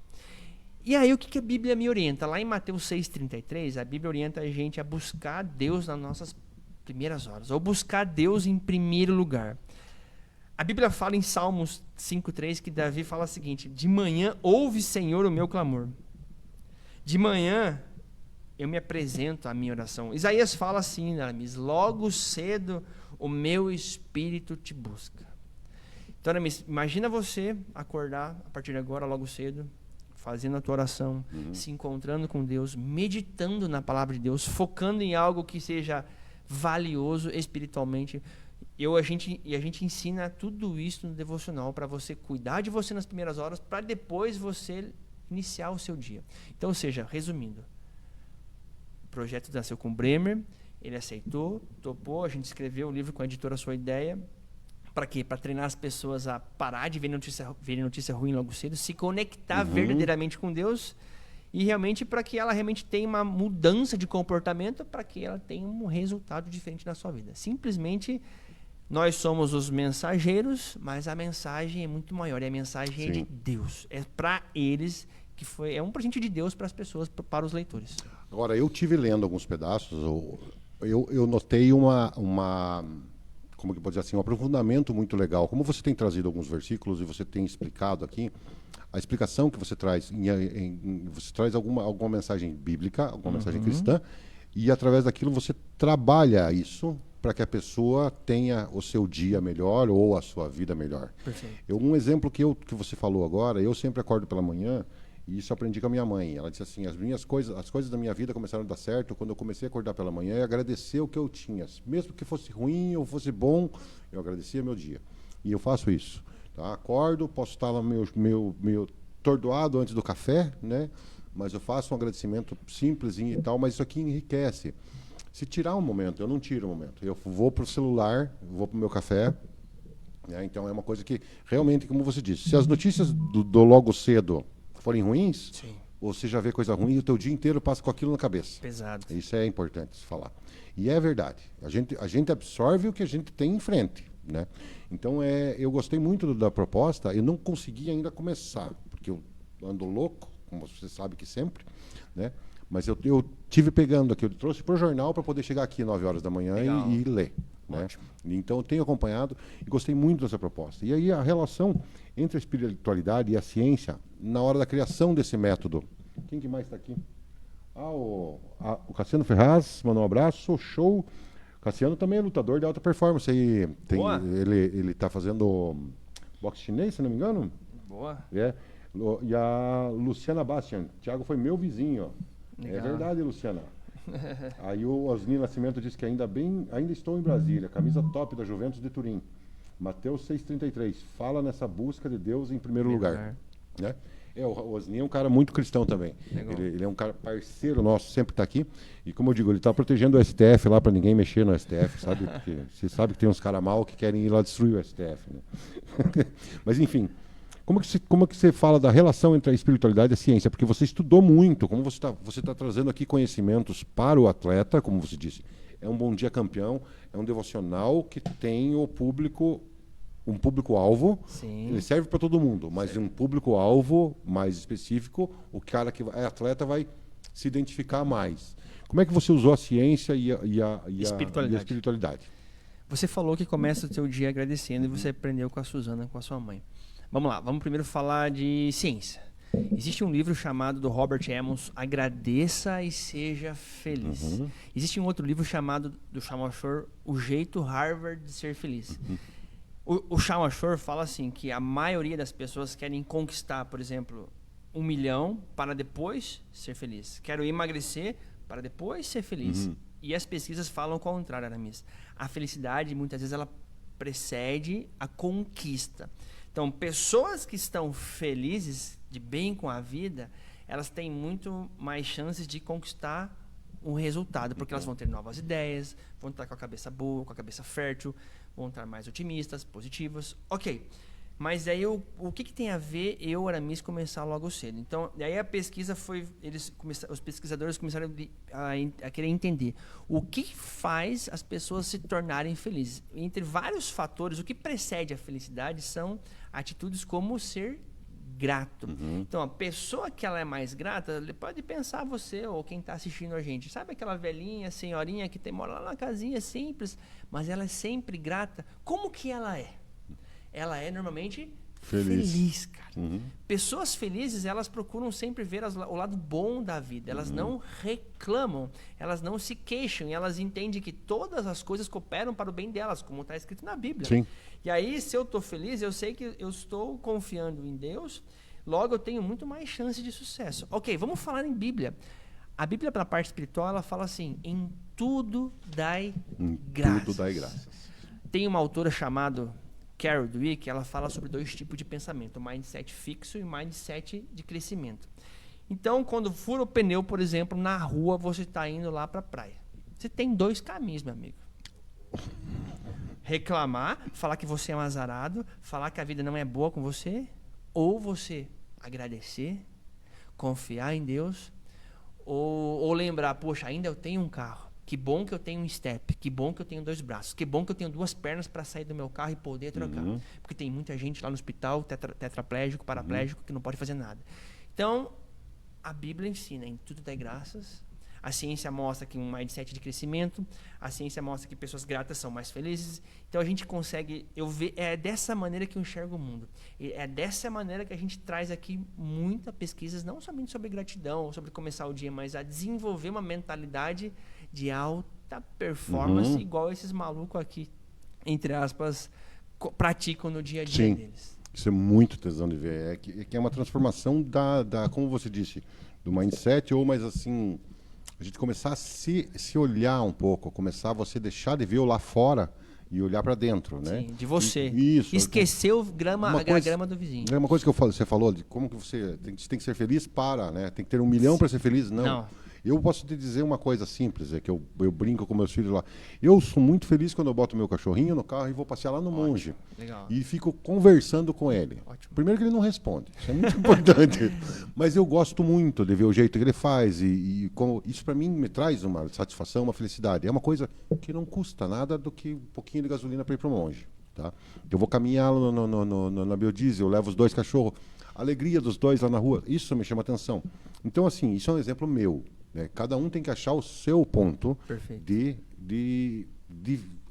E aí o que a Bíblia me orienta? Lá em Mateus 6,33, a Bíblia orienta a gente a buscar Deus nas nossas primeiras horas, ou buscar Deus em primeiro lugar. A Bíblia fala em Salmos 5,3 que Davi fala o seguinte: de manhã ouve, Senhor, o meu clamor. De manhã eu me apresento à minha oração. Isaías fala assim, Aramis: logo cedo o meu espírito te busca. Então, Aramis, imagina você acordar a partir de agora, logo cedo, fazendo a tua oração, se encontrando com Deus, meditando na palavra de Deus, focando em algo que seja valioso espiritualmente. A gente ensina tudo isso no devocional para você cuidar de você nas primeiras horas, para depois você iniciar o seu dia. Então, ou seja, resumindo, o projeto nasceu com o Bremer, ele aceitou, topou, a gente escreveu o livro com a editora Sua Ideia. Para quê? Para treinar as pessoas a parar de ver notícia ruim logo cedo, se conectar verdadeiramente com Deus, e realmente para que ela realmente tenha uma mudança de comportamento, para que ela tenha um resultado diferente na sua vida. Simplesmente, nós somos os mensageiros, mas a mensagem é muito maior, a mensagem é de Deus. É para eles, é um presente de Deus para as pessoas, para os leitores. Agora, eu tive lendo alguns pedaços, eu notei uma como que pode dizer assim, um aprofundamento muito legal. Como você tem trazido alguns versículos e você tem explicado aqui, a explicação que você traz, você traz alguma mensagem bíblica, alguma mensagem cristã, e através daquilo você trabalha isso para que a pessoa tenha o seu dia melhor ou a sua vida melhor. Perfeito. Um exemplo que você falou agora, eu sempre acordo pela manhã, e isso eu aprendi com a minha mãe. Ela disse assim: as coisas da minha vida começaram a dar certo quando eu comecei a acordar pela manhã e agradecer o que eu tinha. Mesmo que fosse ruim ou fosse bom, eu agradecia meu dia. E eu faço isso. Tá? Acordo, posso estar lá meio tordoado antes do café, né? Mas eu faço um agradecimento simplesinho e tal, mas isso aqui enriquece. Se tirar um momento, eu não tiro um momento. Eu vou para o celular, vou para o meu café. Né? Então é uma coisa que, realmente, como você disse, se as notícias do logo cedo forem ruins, você já vê coisa ruim e o teu dia inteiro passa com aquilo na cabeça. Pesado. Isso é importante se falar. E é verdade. A gente absorve o que a gente tem em frente. Né? Então, eu gostei muito da proposta. Eu não consegui ainda começar, porque eu ando louco, como você sabe que sempre, né? Mas eu tive pegando aqui, eu trouxe para o jornal para poder chegar aqui 9 horas da manhã e ler. Né? Então, eu tenho acompanhado e gostei muito dessa proposta. E aí, a relação entre a espiritualidade e a ciência, na hora da criação desse método. Quem que mais está aqui? O Cassiano Ferraz, mandou um abraço, show. Cassiano também é lutador de alta performance. Ele está fazendo boxe chinês, se não me engano. Boa. E a Luciana Bastian, Thiago foi meu vizinho. Legal. É verdade, Luciana. Aí o Osni Nascimento disse que ainda estou em Brasília, camisa top da Juventus de Turim. Mateus 6,33, fala nessa busca de Deus em primeiro lugar. Né? O Osni é um cara muito cristão também. Ele é um cara parceiro nosso, sempre está aqui. E como eu digo, ele está protegendo o STF lá para ninguém mexer no STF, sabe? Porque você sabe que tem uns caras mal que querem ir lá destruir o STF. Né? Mas enfim, como que você fala da relação entre a espiritualidade e a ciência? Porque você estudou muito, como você tá trazendo aqui conhecimentos para o atleta, como você disse. É um Bom Dia Campeão, é um devocional que tem um público-alvo. Ele serve para todo mundo, mas um público-alvo mais específico, o cara que é atleta vai se identificar mais. Como é que você usou a ciência e a espiritualidade? Você falou que começa o seu dia agradecendo e você aprendeu com a Suzana, com a sua mãe. Vamos lá, vamos primeiro falar de ciência. Existe um livro chamado do Robert Emmons, Agradeça e Seja Feliz. Existe um outro livro chamado do Shawn Ashore, O Jeito Harvard de Ser Feliz. O Shawn Ashore fala assim que a maioria das pessoas querem conquistar, por exemplo, 1 milhão para depois ser feliz. Quero emagrecer para depois ser feliz. E as pesquisas falam o contrário, Aramis. A felicidade, muitas vezes, ela precede a conquista. Então, pessoas que estão felizes, de bem com a vida, elas têm muito mais chances de conquistar um resultado, porque elas vão ter novas ideias, vão estar com a cabeça boa, com a cabeça fértil, vão estar mais otimistas, positivas. Ok. Mas aí o que tem a ver eu, Aramis, começar logo cedo? Então, aí a pesquisa foi, os pesquisadores começaram a querer entender o que faz as pessoas se tornarem felizes. Entre vários fatores, o que precede a felicidade são atitudes como ser grato. Então, a pessoa que ela é mais grata, pode pensar você ou quem está assistindo a gente. Sabe aquela velhinha, senhorinha que mora lá na casinha simples, mas ela é sempre grata? Como que ela é? Ela é normalmente feliz, cara. Pessoas felizes, elas procuram sempre ver o lado bom da vida. Elas não reclamam, elas não se queixam, e elas entendem que todas as coisas cooperam para o bem delas, como está escrito na Bíblia. Sim. E aí, se eu estou feliz, eu sei que eu estou confiando em Deus, logo eu tenho muito mais chance de sucesso. Ok, vamos falar em Bíblia. A Bíblia, pela parte espiritual, ela fala assim, em tudo dai graças. Tudo dai graças. Tem uma autora chamada Carol Dweck, ela fala sobre 2 tipos de pensamento, o mindset fixo e o mindset de crescimento. Então, quando fura o pneu, por exemplo, na rua, você está indo lá para a praia. Você tem 2 caminhos, meu amigo. Reclamar, falar que você é um azarado, falar que a vida não é boa com você, ou você agradecer, confiar em Deus, ou lembrar, poxa, ainda eu tenho um carro. Que bom que eu tenho um step, que bom que eu tenho 2 braços, que bom que eu tenho 2 pernas para sair do meu carro e poder trocar. Porque tem muita gente lá no hospital, tetraplégico, paraplégico, que não pode fazer nada. Então, a Bíblia ensina, em tudo dai graças. A ciência mostra que um mindset de crescimento, a ciência mostra que pessoas gratas são mais felizes. Então a gente consegue, é dessa maneira que eu enxergo o mundo. É dessa maneira que a gente traz aqui muitas pesquisas, não somente sobre gratidão, sobre começar o dia, mas a desenvolver uma mentalidade de alta performance, igual esses malucos aqui, entre aspas, praticam no dia a dia deles. Isso é muito tesão de ver. É que é uma transformação como você disse, do mindset, ou mais assim, a gente começar a se olhar um pouco, começar a você deixar de ver o lá fora e olhar para dentro, né? Sim, de você. Isso. Esqueceu a grama do vizinho. É uma coisa que você falou, de como que você tem que ser feliz né? Tem que ter 1 milhão para ser feliz? Não. Eu posso te dizer uma coisa simples, é que eu brinco com meus filhos lá. Eu sou muito feliz quando eu boto meu cachorrinho no carro e vou passear lá no Monge. Legal. E fico conversando com ele. Ótimo. Primeiro que ele não responde, isso é muito importante. Mas eu gosto muito de ver o jeito que ele faz e como isso para mim me traz uma satisfação, uma felicidade. É uma coisa que não custa nada do que um pouquinho de gasolina para ir para o Monge. Tá? Eu vou caminhar na biodiesel, eu levo os 2 cachorros. A alegria dos 2 lá na rua, isso me chama atenção. Então, assim, isso é um exemplo meu. Né? Cada um tem que achar o seu ponto de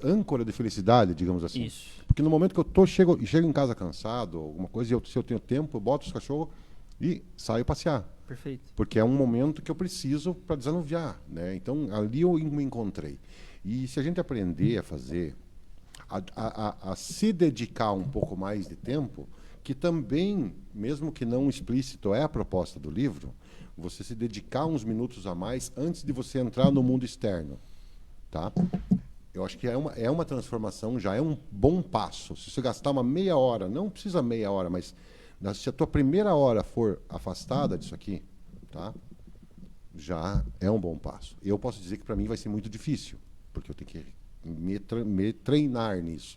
âncora de felicidade, digamos assim. Isso. Porque no momento que eu chego em casa cansado, alguma coisa, se eu tenho tempo, eu boto os cachorros e saio passear. Perfeito. Porque é um momento que eu preciso para desanuviar. Né? Então, ali eu me encontrei. E se a gente aprender a fazer, a se dedicar um pouco mais de tempo, que também, mesmo que não explícito, é a proposta do livro, você se dedicar uns minutos a mais antes de você entrar no mundo externo, tá? Eu acho que é uma transformação, já é um bom passo. Se você gastar uma meia hora, não precisa meia hora, mas se a tua primeira hora for afastada disso aqui, tá? Já é um bom passo. Eu posso dizer que para mim vai ser muito difícil, porque eu tenho que me treinar nisso.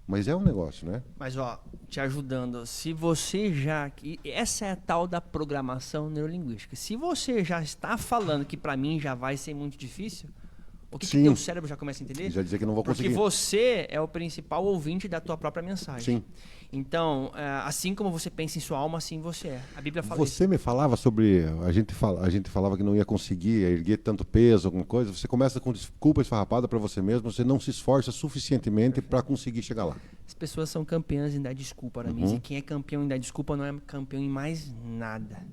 Mas é um negócio, né? Mas, ó, te ajudando, se você já... Essa é a tal da programação neurolinguística. Se você já está falando que para mim já vai ser muito difícil, o que teu cérebro já começa a entender? Já dizer que não vou conseguir. Porque você é o principal ouvinte da tua própria mensagem. Sim. Então, assim como você pensa em sua alma, assim você é. A Bíblia fala isso. Você me falava sobre... A gente falava que não ia conseguir erguer tanto peso, alguma coisa. Você começa com desculpa esfarrapada para você mesmo. Você não se esforça suficientemente para conseguir chegar lá. As pessoas são campeãs em dar desculpa, Aramis. E quem é campeão em dar desculpa não é campeão em mais nada.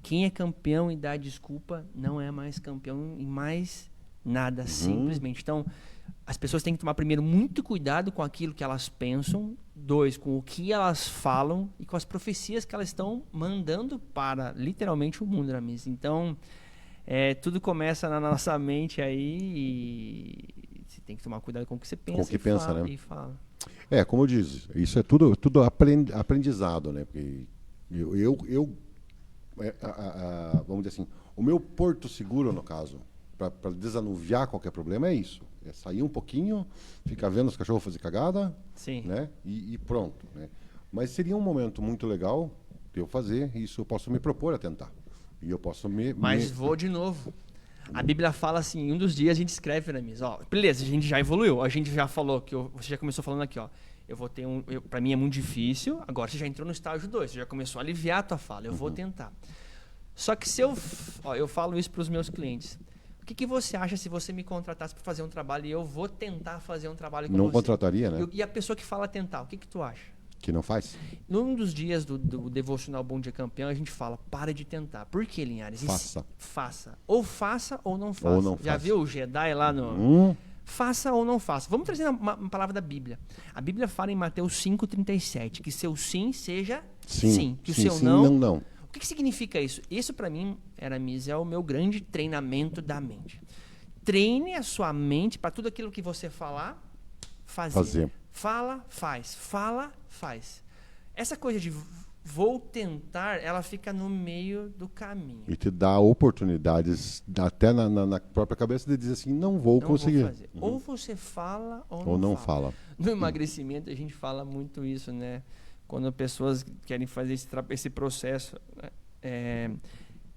Quem é campeão em dar desculpa não é mais campeão em mais nada, simplesmente. Então, as pessoas têm que tomar, primeiro, muito cuidado com aquilo que elas pensam. 2, com o que elas falam e com as profecias que elas estão mandando para, literalmente, o mundo, Aramis. Então, tudo começa na nossa mente aí e você tem que tomar cuidado com o que você pensa, com o que pensa, né? E fala. Como eu disse, isso é tudo aprendizado, né? Porque vamos dizer assim, o meu porto seguro, no caso, para desanuviar qualquer problema é isso. É sair um pouquinho, ficar vendo os cachorros fazer cagada, Sim. né? E pronto. Né? Mas seria um momento muito legal de eu fazer isso. Eu posso me propor a tentar. E eu posso Mas vou de novo. A Bíblia fala assim, em um dos dias a gente escreve na mesa, ó, beleza, a gente já evoluiu, a gente já falou que você já começou falando aqui, ó, eu vou ter para mim é muito difícil, agora você já entrou no estágio 2, você já começou a aliviar a tua fala, eu vou tentar. Só que se eu falo isso para os meus clientes, o que você acha se você me contratasse para fazer um trabalho e eu vou tentar fazer um trabalho com você? Não contrataria, né? E a pessoa que fala tentar, o que tu acha? Que não faz? Num dos dias do Devocional Bom Dia Campeão, a gente fala, para de tentar. Por que, Linhares? Faça. Faça. Ou faça ou não faça. Ou não Já faça. viu o Jedi lá no... Faça ou não faça. Vamos trazer uma palavra da Bíblia. A Bíblia fala em Mateus 5,37, que seu sim seja sim. Que o seu não... O que significa isso? Isso, para mim, Aramis, é o meu grande treinamento da mente. Treine a sua mente para tudo aquilo que você falar, fazer. Fala, faz. Fala, faz. Essa coisa de vou tentar, ela fica no meio do caminho. E te dá oportunidades, até na própria cabeça, de dizer assim, não vou conseguir. Vou fazer. Ou você fala ou não fala. fala. No emagrecimento, a gente fala muito isso, né? Quando pessoas querem fazer esse processo.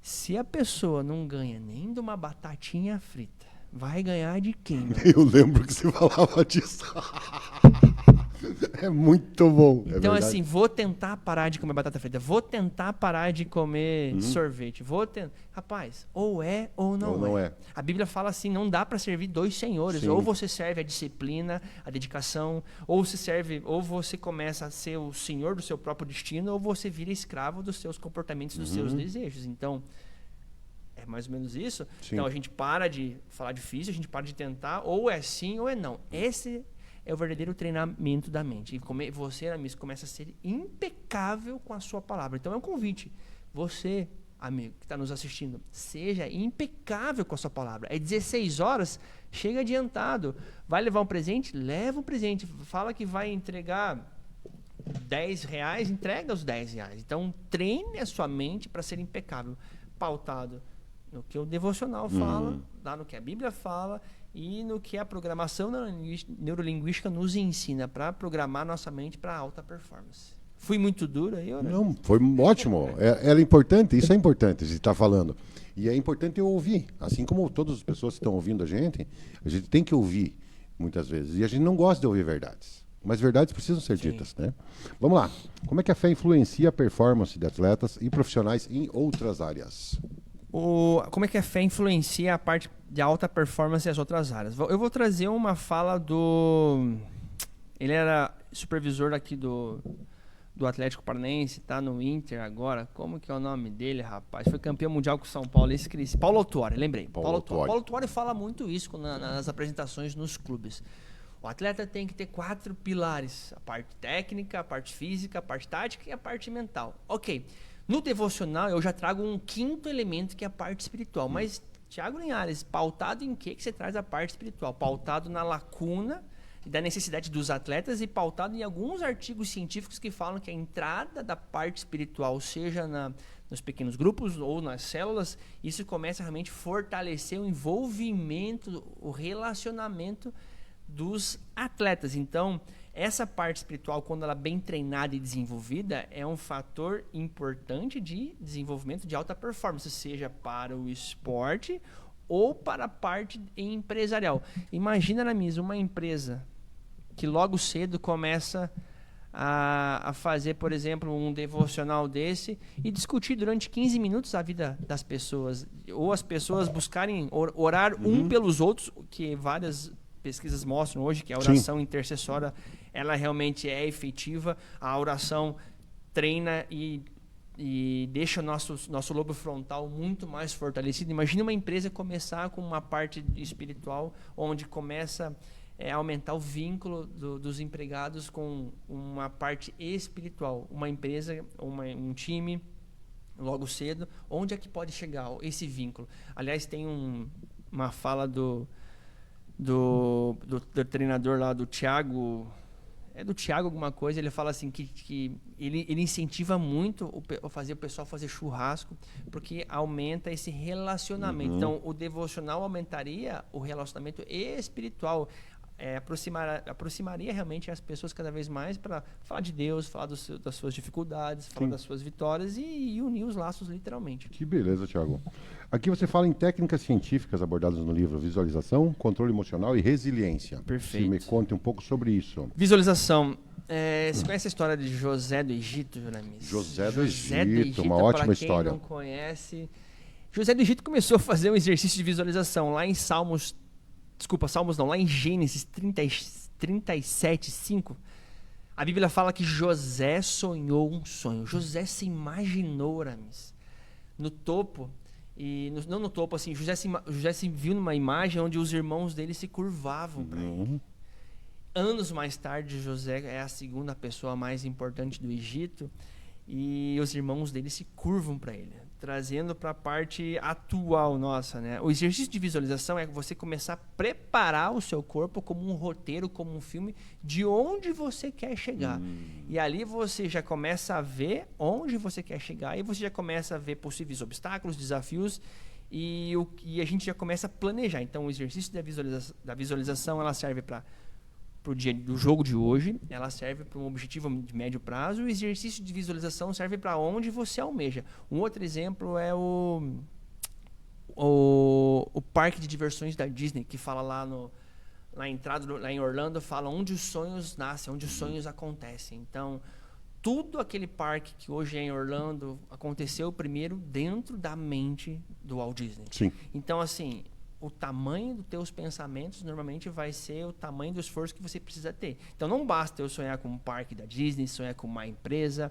Se a pessoa não ganha nem de uma batatinha frita, vai ganhar de quem? Eu lembro que você falava disso. É muito bom. Então, assim, vou tentar parar de comer batata frita. Vou tentar parar de comer sorvete. Rapaz, ou é ou não é. A Bíblia fala assim, não dá para servir dois senhores. Sim. Ou você serve a disciplina, a dedicação, ou você começa a ser o senhor do seu próprio destino, ou você vira escravo dos seus comportamentos, dos seus desejos. Então, é mais ou menos isso. Sim. Então, a gente para de falar difícil, a gente para de tentar, ou é sim ou é não. Esse é o verdadeiro treinamento da mente. E você, Aramis, começa a ser impecável com a sua palavra. Então é um convite. Você, amigo, que está nos assistindo, seja impecável com a sua palavra. É 16 horas, chega adiantado. Vai levar um presente? Leva um presente. Fala que vai entregar R$10, entrega os R$10. Então treine a sua mente para ser impecável. Pautado no que o devocional fala, lá no que a Bíblia fala, e no que a programação neurolinguística nos ensina para programar nossa mente para alta performance. Fui muito duro aí? Não, foi ótimo. Era importante, isso é importante, você está falando. E é importante eu ouvir. Assim como todas as pessoas que estão ouvindo a gente tem que ouvir muitas vezes. E a gente não gosta de ouvir verdades. Mas verdades precisam ser ditas, né? Vamos lá. Como é que a fé influencia a performance de atletas e profissionais em outras áreas? Como é que a fé influencia a parte de alta performance e as outras áreas? Eu vou trazer uma fala do... Ele era supervisor aqui do Atlético Paranaense, tá no Inter agora. Como que é o nome dele, rapaz? Foi campeão mundial com o São Paulo, esqueci. Paulo Autuori, lembrei. Paulo Autuori fala muito isso nas apresentações nos clubes. O atleta tem que ter 4 pilares: a parte técnica, a parte física, a parte tática e a parte mental. Ok. No devocional, eu já trago um 5º elemento, que é a parte espiritual. Mas, Thiago Linhares, pautado em que você traz a parte espiritual? Pautado na lacuna da necessidade dos atletas e pautado em alguns artigos científicos que falam que a entrada da parte espiritual, seja nos pequenos grupos ou nas células, isso começa a realmente fortalecer o envolvimento, o relacionamento dos atletas. Então, essa parte espiritual, quando ela é bem treinada e desenvolvida, é um fator importante de desenvolvimento de alta performance, seja para o esporte ou para a parte empresarial. Imagina, Aramis, uma empresa que logo cedo começa a fazer, por exemplo, um devocional desse e discutir durante 15 minutos a vida das pessoas, ou as pessoas buscarem orar um pelos outros, que várias pesquisas mostram hoje que a oração intercessória, ela realmente é efetiva. A oração treina e deixa o nosso lobo frontal muito mais fortalecido. Imagina uma empresa começar com uma parte espiritual, onde começa a aumentar o vínculo dos empregados com uma parte espiritual. Uma empresa, um time, logo cedo, onde é que pode chegar esse vínculo? Aliás, tem uma fala do treinador lá, do Thiago, do Thiago alguma coisa, ele fala assim que ele incentiva muito fazer o pessoal fazer churrasco, porque aumenta esse relacionamento. Então, o devocional aumentaria o relacionamento espiritual. aproximaria realmente as pessoas cada vez mais para falar de Deus, falar das suas dificuldades, falar das suas vitórias e unir os laços literalmente. Que beleza, Thiago. Aqui você fala em técnicas científicas abordadas no livro Visualização, Controle Emocional e Resiliência. Perfeito. Se me conte um pouco sobre isso. Visualização. Você conhece a história de José do Egito, Juramis? José do Egito, uma ótima história. Para quem não conhece, José do Egito começou a fazer um exercício de visualização lá em lá em Gênesis 37:5. A Bíblia fala que José sonhou um sonho. José se imaginou, Juramis, no topo. Não no topo, assim, José se viu numa imagem onde os irmãos dele se curvavam para ele. Anos mais tarde, José é a segunda pessoa mais importante do Egito e os irmãos dele se curvam para ele, trazendo para a parte atual nossa, né? O exercício de visualização é você começar a preparar o seu corpo como um roteiro, como um filme, de onde você quer chegar. E ali você já começa a ver onde você quer chegar e você já começa a ver possíveis obstáculos, desafios e a gente já começa a planejar. Então, o exercício da visualização ela serve para o dia do jogo de hoje, ela serve para um objetivo de médio prazo, e o exercício de visualização serve para onde você almeja. Um outro exemplo é o parque de diversões da Disney, que fala lá em Orlando, fala onde os sonhos nascem, onde os sonhos acontecem. Então, tudo aquele parque que hoje é em Orlando aconteceu primeiro dentro da mente do Walt Disney. Sim. Então, assim, o tamanho dos teus pensamentos normalmente vai ser o tamanho do esforço que você precisa ter. Então não basta eu sonhar com um parque da Disney, sonhar com uma empresa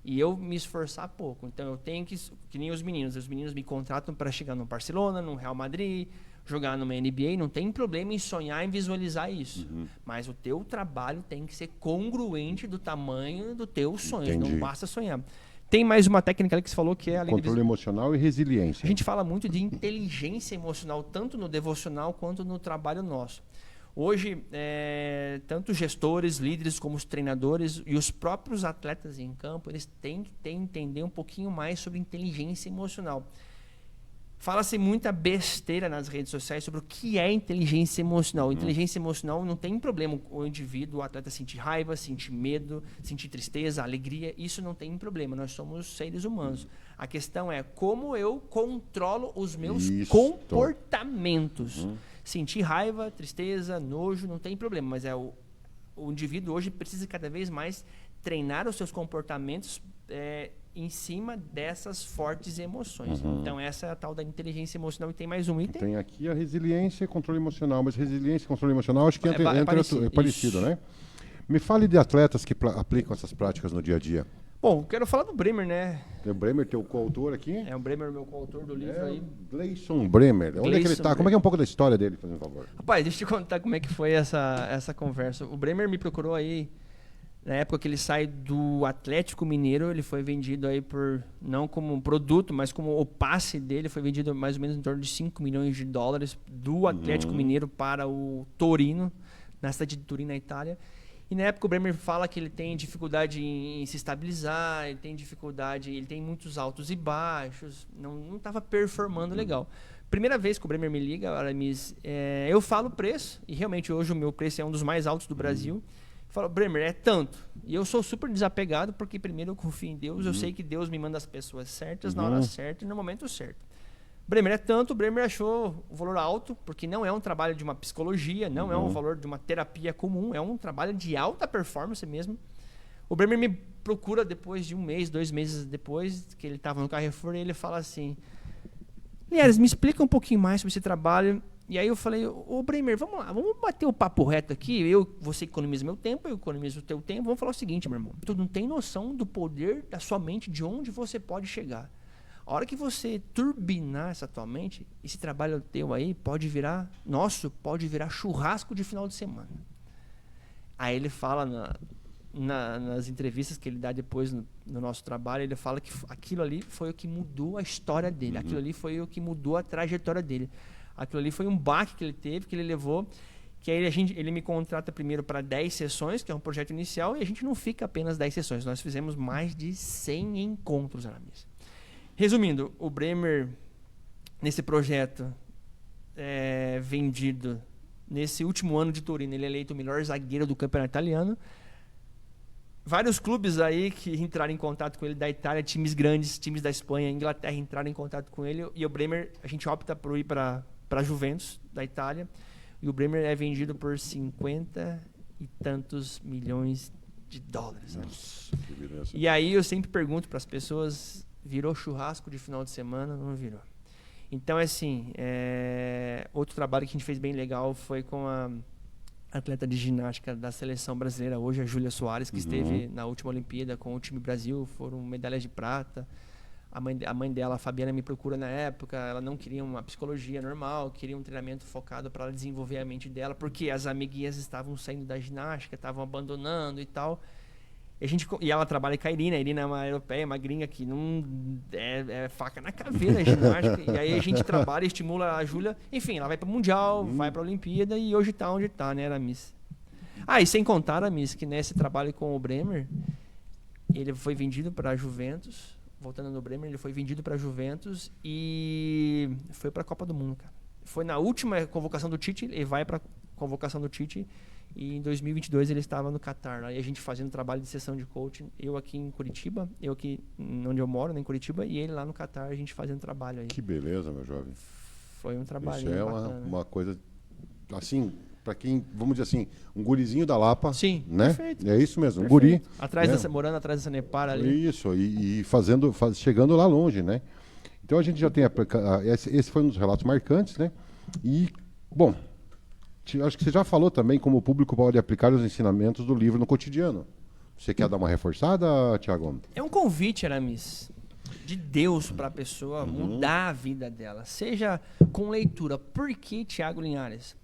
e eu me esforçar pouco. Então eu tenho que nem os meninos me contratam para chegar no Barcelona, no Real Madrid, jogar numa NBA, não tem problema em sonhar e visualizar isso. Mas o teu trabalho tem que ser congruente do tamanho do teu sonho, Entendi. não basta sonhar. Tem mais uma técnica ali que você falou que é além Controle emocional e resiliência. A gente fala muito de inteligência emocional, tanto no devocional quanto no trabalho nosso. Hoje, tanto gestores, líderes, como os treinadores e os próprios atletas em campo, eles têm que entender um pouquinho mais sobre inteligência emocional. Fala-se muita besteira nas redes sociais sobre o que é inteligência emocional. Inteligência emocional não tem problema o indivíduo, o atleta sentir raiva, sentir medo, sentir tristeza, alegria. Isso não tem problema, nós somos seres humanos. A questão é como eu controlo os meus comportamentos. Sentir raiva, tristeza, nojo, não tem problema. Mas o indivíduo hoje precisa cada vez mais treinar os seus comportamentos em cima dessas fortes emoções. Então, essa é a tal da inteligência emocional. E tem mais um item. Tem aqui a resiliência e controle emocional. Mas resiliência e controle emocional acho que é parecido, né? Me fale de atletas que aplicam essas práticas no dia a dia. Bom, quero falar do Bremer, né? Tem o Bremer, teu coautor aqui. É o Bremer, meu coautor do livro aí. Gleison Bremer. Onde é que ele está? Como é que é um pouco da história dele, por favor? Rapaz, deixa eu te contar como é que foi essa conversa. O Bremer me procurou aí na época que ele sai do Atlético Mineiro. Ele foi vendido aí não como um produto, mas como o passe dele foi vendido mais ou menos em torno de 5 milhões de dólares do Atlético Mineiro para o Torino, na cidade de Turim, na Itália. E na época o Bremer fala que ele tem dificuldade em se estabilizar, ele tem muitos altos e baixos, não estava performando legal. Primeira vez que o Bremer me liga, Aramis, eu falo o preço, e realmente hoje o meu preço é um dos mais altos do Brasil. Falo, Bremer, é tanto. E eu sou super desapegado, porque primeiro eu confio em Deus, eu sei que Deus me manda as pessoas certas, na hora certa e no momento certo. Bremer é tanto, o Bremer achou o valor alto, porque não é um trabalho de uma psicologia, não é um valor de uma terapia comum, é um trabalho de alta performance mesmo. O Bremer me procura depois de 1 mês, 2 meses depois, que ele estava no Carrefour, e ele fala assim, Linhares, me explica um pouquinho mais sobre esse trabalho. E aí eu falei, ô Bremer, vamos lá, vamos bater o papo reto aqui, você economiza meu tempo, eu economizo o teu tempo, vamos falar o seguinte, meu irmão, tu não tem noção do poder da sua mente, de onde você pode chegar. A hora que você turbinar essa tua mente, esse trabalho teu aí pode virar churrasco de final de semana. Aí ele fala nas entrevistas que ele dá depois no nosso trabalho, ele fala que aquilo ali foi o que mudou a história dele, aquilo ali foi o que mudou a trajetória dele. Aquilo ali foi um baque que ele teve, que ele levou, que aí ele me contrata primeiro para 10 sessões, que é um projeto inicial, e a gente não fica apenas 10 sessões, nós fizemos mais de 100 encontros, Aramis. Resumindo, o Bremer, nesse projeto vendido nesse último ano de Torino, ele é eleito o melhor zagueiro do campeonato italiano. Vários clubes aí que entraram em contato com ele da Itália, times grandes, times da Espanha, Inglaterra, entraram em contato com ele. E o Bremer, a gente opta por ir para a Juventus, da Itália. E o Bremer é vendido por 50 e tantos milhões de dólares. Nossa, que beleza. E aí eu sempre pergunto para as pessoas, virou churrasco de final de semana? Não virou. Então, assim, outro trabalho que a gente fez bem legal foi com a atleta de ginástica da seleção brasileira hoje, a Júlia Soares, que esteve na última Olimpíada com o time Brasil, foram medalhas de prata. A mãe dela, a Fabiana, me procura na época, ela não queria uma psicologia normal, queria um treinamento focado para ela desenvolver a mente dela, porque as amiguinhas estavam saindo da ginástica, estavam abandonando e tal. E ela trabalha com a Irina é uma europeia, uma gringa que não é faca na caveira a ginástica. E aí a gente trabalha, estimula a Júlia. Enfim, ela vai para o Mundial, vai para a Olimpíada e hoje está onde está, né, Aramis? E sem contar, Aramis, que nesse trabalho com o Bremer, ele foi vendido para a Juventus. Voltando no Bremer, ele foi vendido para a Juventus e foi para a Copa do Mundo, cara. Foi na última convocação do Tite, ele vai para a convocação do Tite. E em 2022 ele estava no Catar, e a gente fazendo trabalho de sessão de coaching, eu aqui em Curitiba, eu aqui onde eu moro, né, em Curitiba, e ele lá no Catar, a gente fazendo trabalho aí. Que beleza, meu jovem. Foi um trabalho Isso é bacana. uma coisa, assim, para quem, vamos dizer assim, um gurizinho da Lapa. Sim, né? Perfeito. É isso mesmo, Perfeito. um guri. Morando atrás dessa Nepara ali. Isso, e chegando lá longe, né? Então a gente já tem, esse foi um dos relatos marcantes, né? E, bom, acho que você já falou também como o público pode aplicar os ensinamentos do livro no cotidiano. Você quer dar uma reforçada, Tiago? É um convite, Aramis, de Deus para a pessoa mudar a vida dela, seja com leitura. Por que, Tiago Linhares?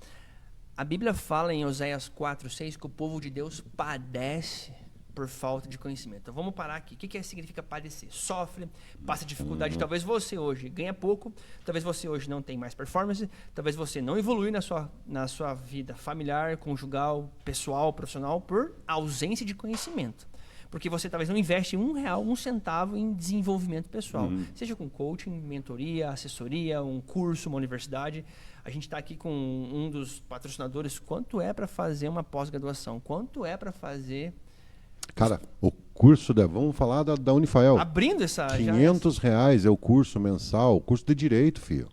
A Bíblia fala em Oséias 4:6 que o povo de Deus padece por falta de conhecimento. Então vamos parar aqui. O que significa padecer? Sofre, passa dificuldade. Talvez você hoje ganha pouco, talvez você hoje não tem mais performance, talvez você não evolui na sua vida familiar, conjugal, pessoal, profissional, por ausência de conhecimento. Porque você talvez não investe R$1, R$1 em desenvolvimento pessoal. Seja com coaching, mentoria, assessoria, um curso, uma universidade. A gente está aqui com um dos patrocinadores. Quanto é para fazer uma pós-graduação? Quanto é para fazer... Cara, o curso, vamos falar da Unifael. Abrindo essa... R$500 é o curso mensal, o curso de Direito, filho.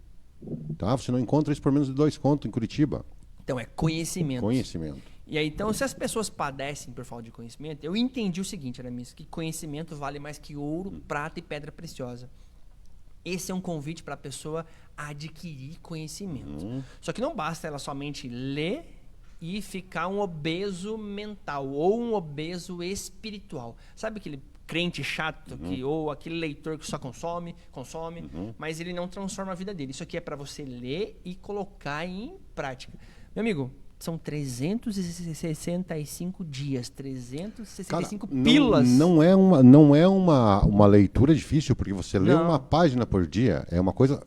Tá? Você não encontra isso por menos de 2 contos em Curitiba. Então, é conhecimento. Conhecimento. E aí, então, se as pessoas padecem por falta de conhecimento, eu entendi o seguinte, Aramis, que conhecimento vale mais que ouro, prata e pedra preciosa. Esse é um convite para a pessoa adquirir conhecimento. Só que não basta ela somente ler e ficar um obeso mental ou um obeso espiritual. Sabe aquele crente chato ou aquele leitor que só consome, mas ele não transforma a vida dele. Isso aqui é para você ler e colocar em prática. Meu amigo, são 365 dias, 365 pílulas. Não é uma leitura difícil, porque você lê uma página por dia. É uma coisa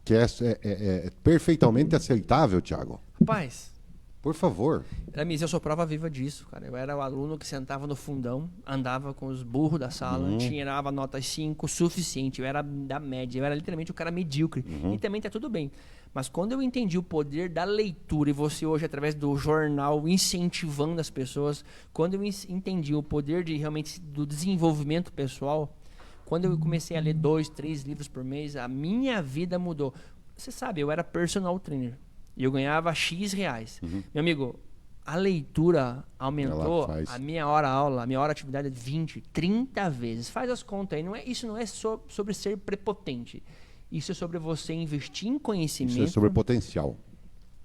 que é perfeitamente aceitável, Tiago. Rapaz, por favor. Aramis, eu sou prova viva disso, cara. Eu era o aluno que sentava no fundão, andava com os burros da sala, tirava notas 5, suficiente. Eu era da média, eu era literalmente o cara medíocre. E também tá tudo bem. Mas quando eu entendi o poder da leitura, e você hoje, através do jornal, incentivando as pessoas, quando eu entendi o poder do desenvolvimento pessoal, quando eu comecei a ler 2, 3 livros por mês, a minha vida mudou. Você sabe, eu era personal trainer e eu ganhava X reais. Meu amigo, a leitura aumentou a minha hora aula, a minha hora atividade 20, 30 vezes. Faz as contas aí. Isso não é sobre ser prepotente. Isso é sobre você investir em conhecimento. Isso é sobre potencial.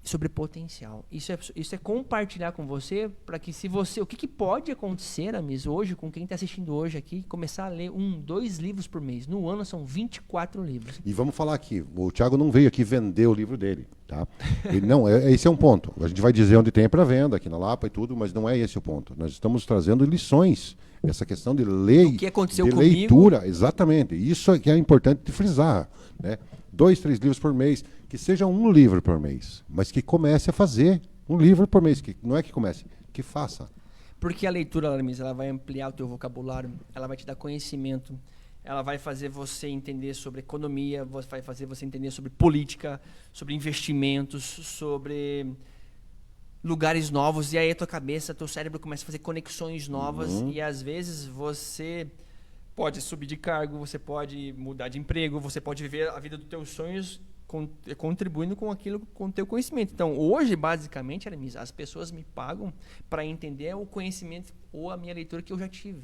Sobre potencial. Isso é compartilhar com você para que o que pode acontecer, Amis, hoje, com quem está assistindo hoje aqui, começar a ler 1, 2 livros por mês. No ano são 24 livros. E vamos falar aqui, o Tiago não veio aqui vender o livro dele, tá? Esse é um ponto. A gente vai dizer onde tem para venda, aqui na Lapa e tudo, mas não é esse o ponto. Nós estamos trazendo lições. Essa questão de o que aconteceu de comigo. Leitura, exatamente. Isso é que é importante de frisar, né? 2, 3 livros por mês, que seja um livro por mês, mas que comece a fazer um livro por mês, que não é que comece, que faça. Porque a leitura, Aramis, ela vai ampliar o teu vocabulário, ela vai te dar conhecimento, ela vai fazer você entender sobre economia, vai fazer você entender sobre política, sobre investimentos, sobre lugares novos, e aí a tua cabeça, teu cérebro começa a fazer conexões novas, e às vezes você pode subir de cargo, você pode mudar de emprego, você pode viver a vida dos teus sonhos contribuindo com aquilo, com o teu conhecimento. Então, hoje, basicamente, Aramis, as pessoas me pagam para entender o conhecimento ou a minha leitura que eu já tive.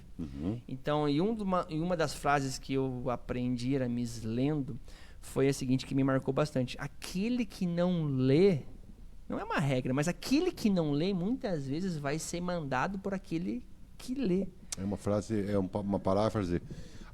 Então, e uma das frases que eu aprendi, Aramis, lendo, foi a seguinte, que me marcou bastante. Aquele que não lê, não é uma regra, mas aquele que não lê, muitas vezes vai ser mandado por aquele que lê. É uma frase, é uma paráfrase.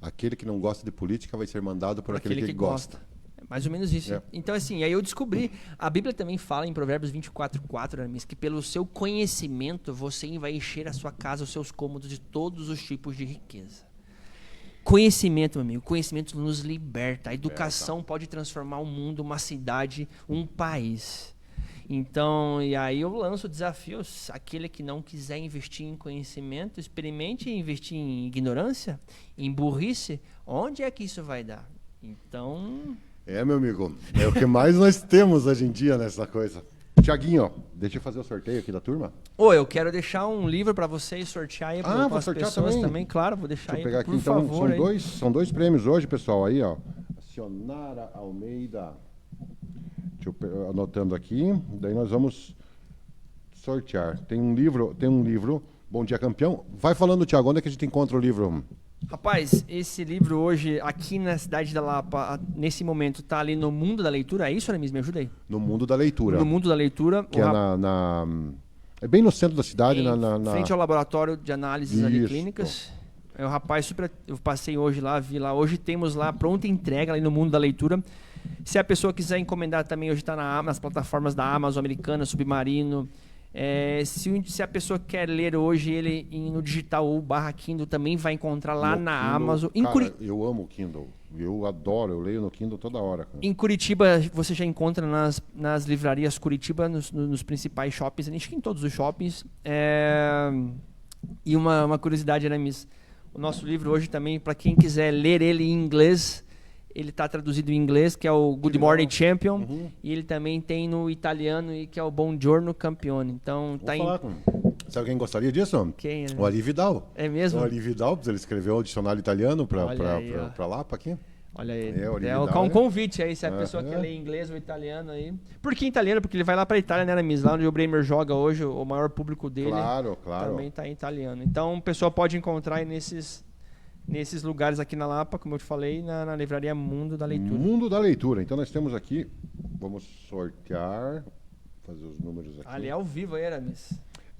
Aquele que não gosta de política vai ser mandado por aquele que gosta. Mais ou menos isso. Então, assim, aí eu descobri, a Bíblia também fala em Provérbios 24:4, Aramis, que pelo seu conhecimento você vai encher a sua casa, os seus cômodos de todos os tipos de riqueza. Conhecimento, meu amigo, conhecimento nos liberta. A educação pode transformar um mundo, uma cidade, um país. Então, e aí eu lanço desafios. Aquele que não quiser investir em conhecimento, experimente investir em ignorância, em burrice. Onde é que isso vai dar? Então... meu amigo, é o que mais nós temos hoje em dia nessa coisa. Tiaguinho, deixa eu fazer o sorteio aqui da turma. Eu quero deixar um livro para vocês sortear aí para as pessoas também. Claro, vou deixar aí, pegar aqui, por então, favor. São dois prêmios hoje, pessoal, aí, ó. Sionara Almeida. Deixa eu anotando aqui, daí nós vamos sortear. Tem um livro, Bom Dia Campeão. Vai falando, Thiago, onde é que a gente encontra o livro? Rapaz, esse livro hoje, aqui na cidade da Lapa, nesse momento, tá ali no Mundo da Leitura. É isso, Aramis? Me ajuda aí. No Mundo da Leitura. No Mundo da Leitura. Que é bem no centro da cidade. Frente ao laboratório de análises ali, clínicas. O rapaz, eu passei hoje lá, vi lá. Hoje temos lá pronta entrega ali no Mundo da Leitura. Se a pessoa quiser encomendar também, hoje está nas plataformas da Amazon Americana, Submarino. Se a pessoa quer ler hoje ele no digital ou /Kindle, também vai encontrar lá na Kindle, Amazon. Cara, eu amo o Kindle. Eu adoro, eu leio no Kindle toda hora. Cara. Em Curitiba, você já encontra nas livrarias Curitiba, nos principais shoppings, acho que em todos os shoppings. E uma curiosidade, Aramis, o nosso livro hoje também, para quem quiser ler ele em inglês, ele está traduzido em inglês, que é o Good Morning Champion, e ele também tem no italiano, que é o Buongiorno Campione. Então, Sabe quem gostaria disso? Quem? O Ari Vidal. É mesmo? O Ari Vidal, ele escreveu o dicionário italiano para Lapa aqui. Olha aí. Um convite aí, se a pessoa quer ler inglês ou italiano aí. Por que italiano? Porque ele vai lá para a Itália, né, Aramis? Lá onde o Bremer joga hoje, o maior público dele. Claro. Também está em italiano. Então, o pessoal pode encontrar aí nesses lugares aqui na Lapa, como eu te falei, na livraria Mundo da Leitura. Mundo da Leitura. Então, nós temos aqui, vamos sortear, fazer os números aqui. Ali é ao vivo aí, Aramis.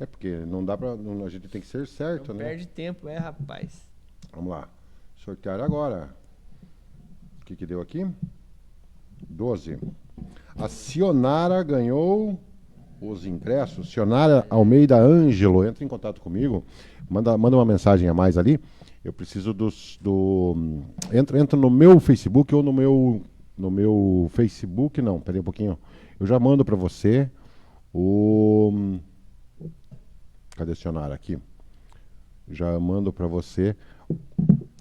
Porque não dá para, a gente tem que ser certo, não né? Perde tempo, rapaz. Vamos lá. Sortear agora. O que deu aqui? 12. A Sionara ganhou os ingressos. Sionara Almeida Ângelo, entra em contato comigo. Manda uma mensagem a mais ali. Eu preciso entra no meu Facebook ou no meu Facebook, não, peraí um pouquinho. Eu já mando para você cadê o Sionara aqui? Já mando para você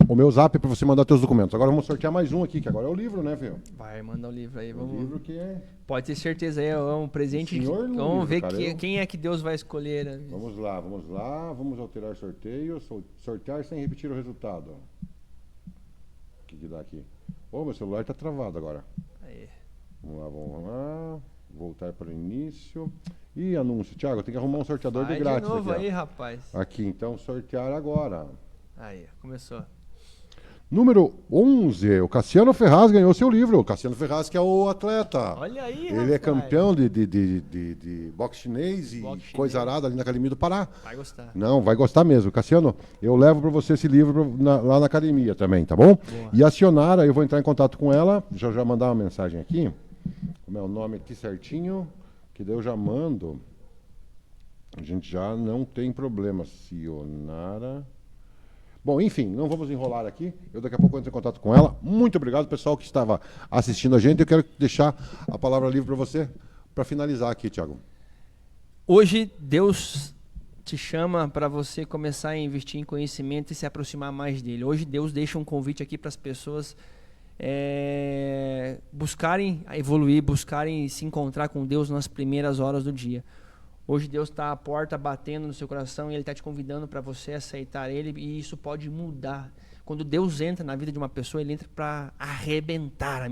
o meu zap para você mandar seus documentos. Agora vamos sortear mais um aqui, que agora é o livro, né, filho? Vai, manda o livro aí. Vamos... O livro que é... Pode ter certeza aí, é um presente. Vamos ver quem é que Deus vai escolher. Né? Vamos lá. Vamos alterar sorteio. Sortear sem repetir o resultado. O que dá aqui? Meu celular está travado agora. Aí. Vamos lá. Voltar para o início. E anúncio. Thiago, tem que arrumar um sorteador de grátis. De novo aqui, aí, rapaz. Aqui, então, sortear agora. Aí, começou. Número 11, o Cassiano Ferraz ganhou seu livro. O Cassiano Ferraz, que é o atleta. Olha aí, Ele é campeão de boxe chinês e coisa arada ali na Academia do Pará. Vai gostar. Não, vai gostar mesmo. Cassiano, eu levo para você esse livro lá na academia também, tá bom? Boa. E a Sionara, eu vou entrar em contato com ela, já mandar uma mensagem aqui. Como é o nome aqui certinho, que daí eu já mando. A gente já não tem problema. Sionara... Bom, enfim, não vamos enrolar aqui. Eu daqui a pouco entro em contato com ela. Muito obrigado, pessoal, que estava assistindo a gente. Eu quero deixar a palavra livre para você, para finalizar aqui, Thiago. Hoje, Deus te chama para você começar a investir em conhecimento e se aproximar mais dele. Hoje, Deus deixa um convite aqui para as pessoas buscarem evoluir, buscarem se encontrar com Deus nas primeiras horas do dia. Hoje Deus está à porta batendo no seu coração e Ele está te convidando para você aceitar Ele, e isso pode mudar. Quando Deus entra na vida de uma pessoa, Ele entra para arrebentar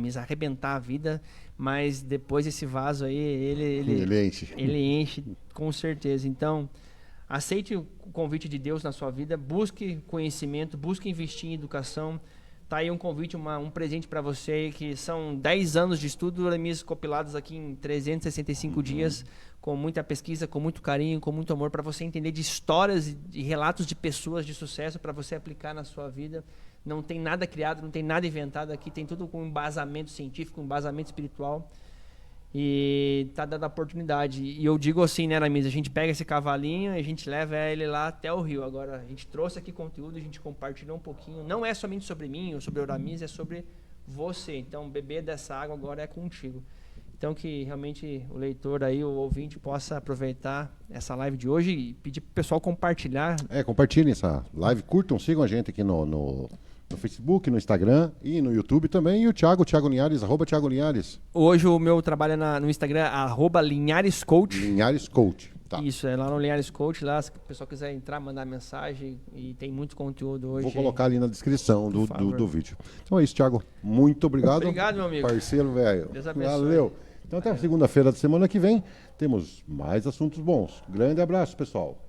a vida, mas depois esse vaso aí, ele enche. Ele enche com certeza. Então, aceite o convite de Deus na sua vida, busque conhecimento, busque investir em educação. Tá aí um convite, um presente para você, que são 10 anos de estudo, Aramis, compilados aqui em 365 dias, com muita pesquisa, com muito carinho, com muito amor, para você entender de histórias e relatos de pessoas de sucesso, para você aplicar na sua vida. Não tem nada criado, não tem nada inventado aqui, tem tudo com embasamento científico, embasamento espiritual. E tá dando a oportunidade. E eu digo assim, né, Aramis, a gente pega esse cavalinho e a gente leva ele lá até o rio. Agora, a gente trouxe aqui conteúdo, a gente compartilhou um pouquinho. Não é somente sobre mim ou sobre o Aramis, é sobre você. Então, beber dessa água agora é contigo. Então, que realmente o leitor aí, o ouvinte, possa aproveitar essa live de hoje e pedir pro pessoal compartilhar. Compartilhem essa live, curtam, sigam a gente aqui no Facebook, no Instagram e no YouTube também. E o Thiago Linhares, @Thiago Linhares. Hoje o meu trabalho é no Instagram, @LinharesCoach. Linhares Coach. Tá. Isso, é lá no Linhares Coach, lá se o pessoal quiser entrar, mandar mensagem, e tem muito conteúdo hoje. Vou colocar ali na descrição do vídeo. Então é isso, Thiago. Muito obrigado. Obrigado, meu amigo. Parceiro, velho. Deus abençoe. Valeu. Então até segunda-feira da semana que vem temos mais assuntos bons. Grande abraço, pessoal.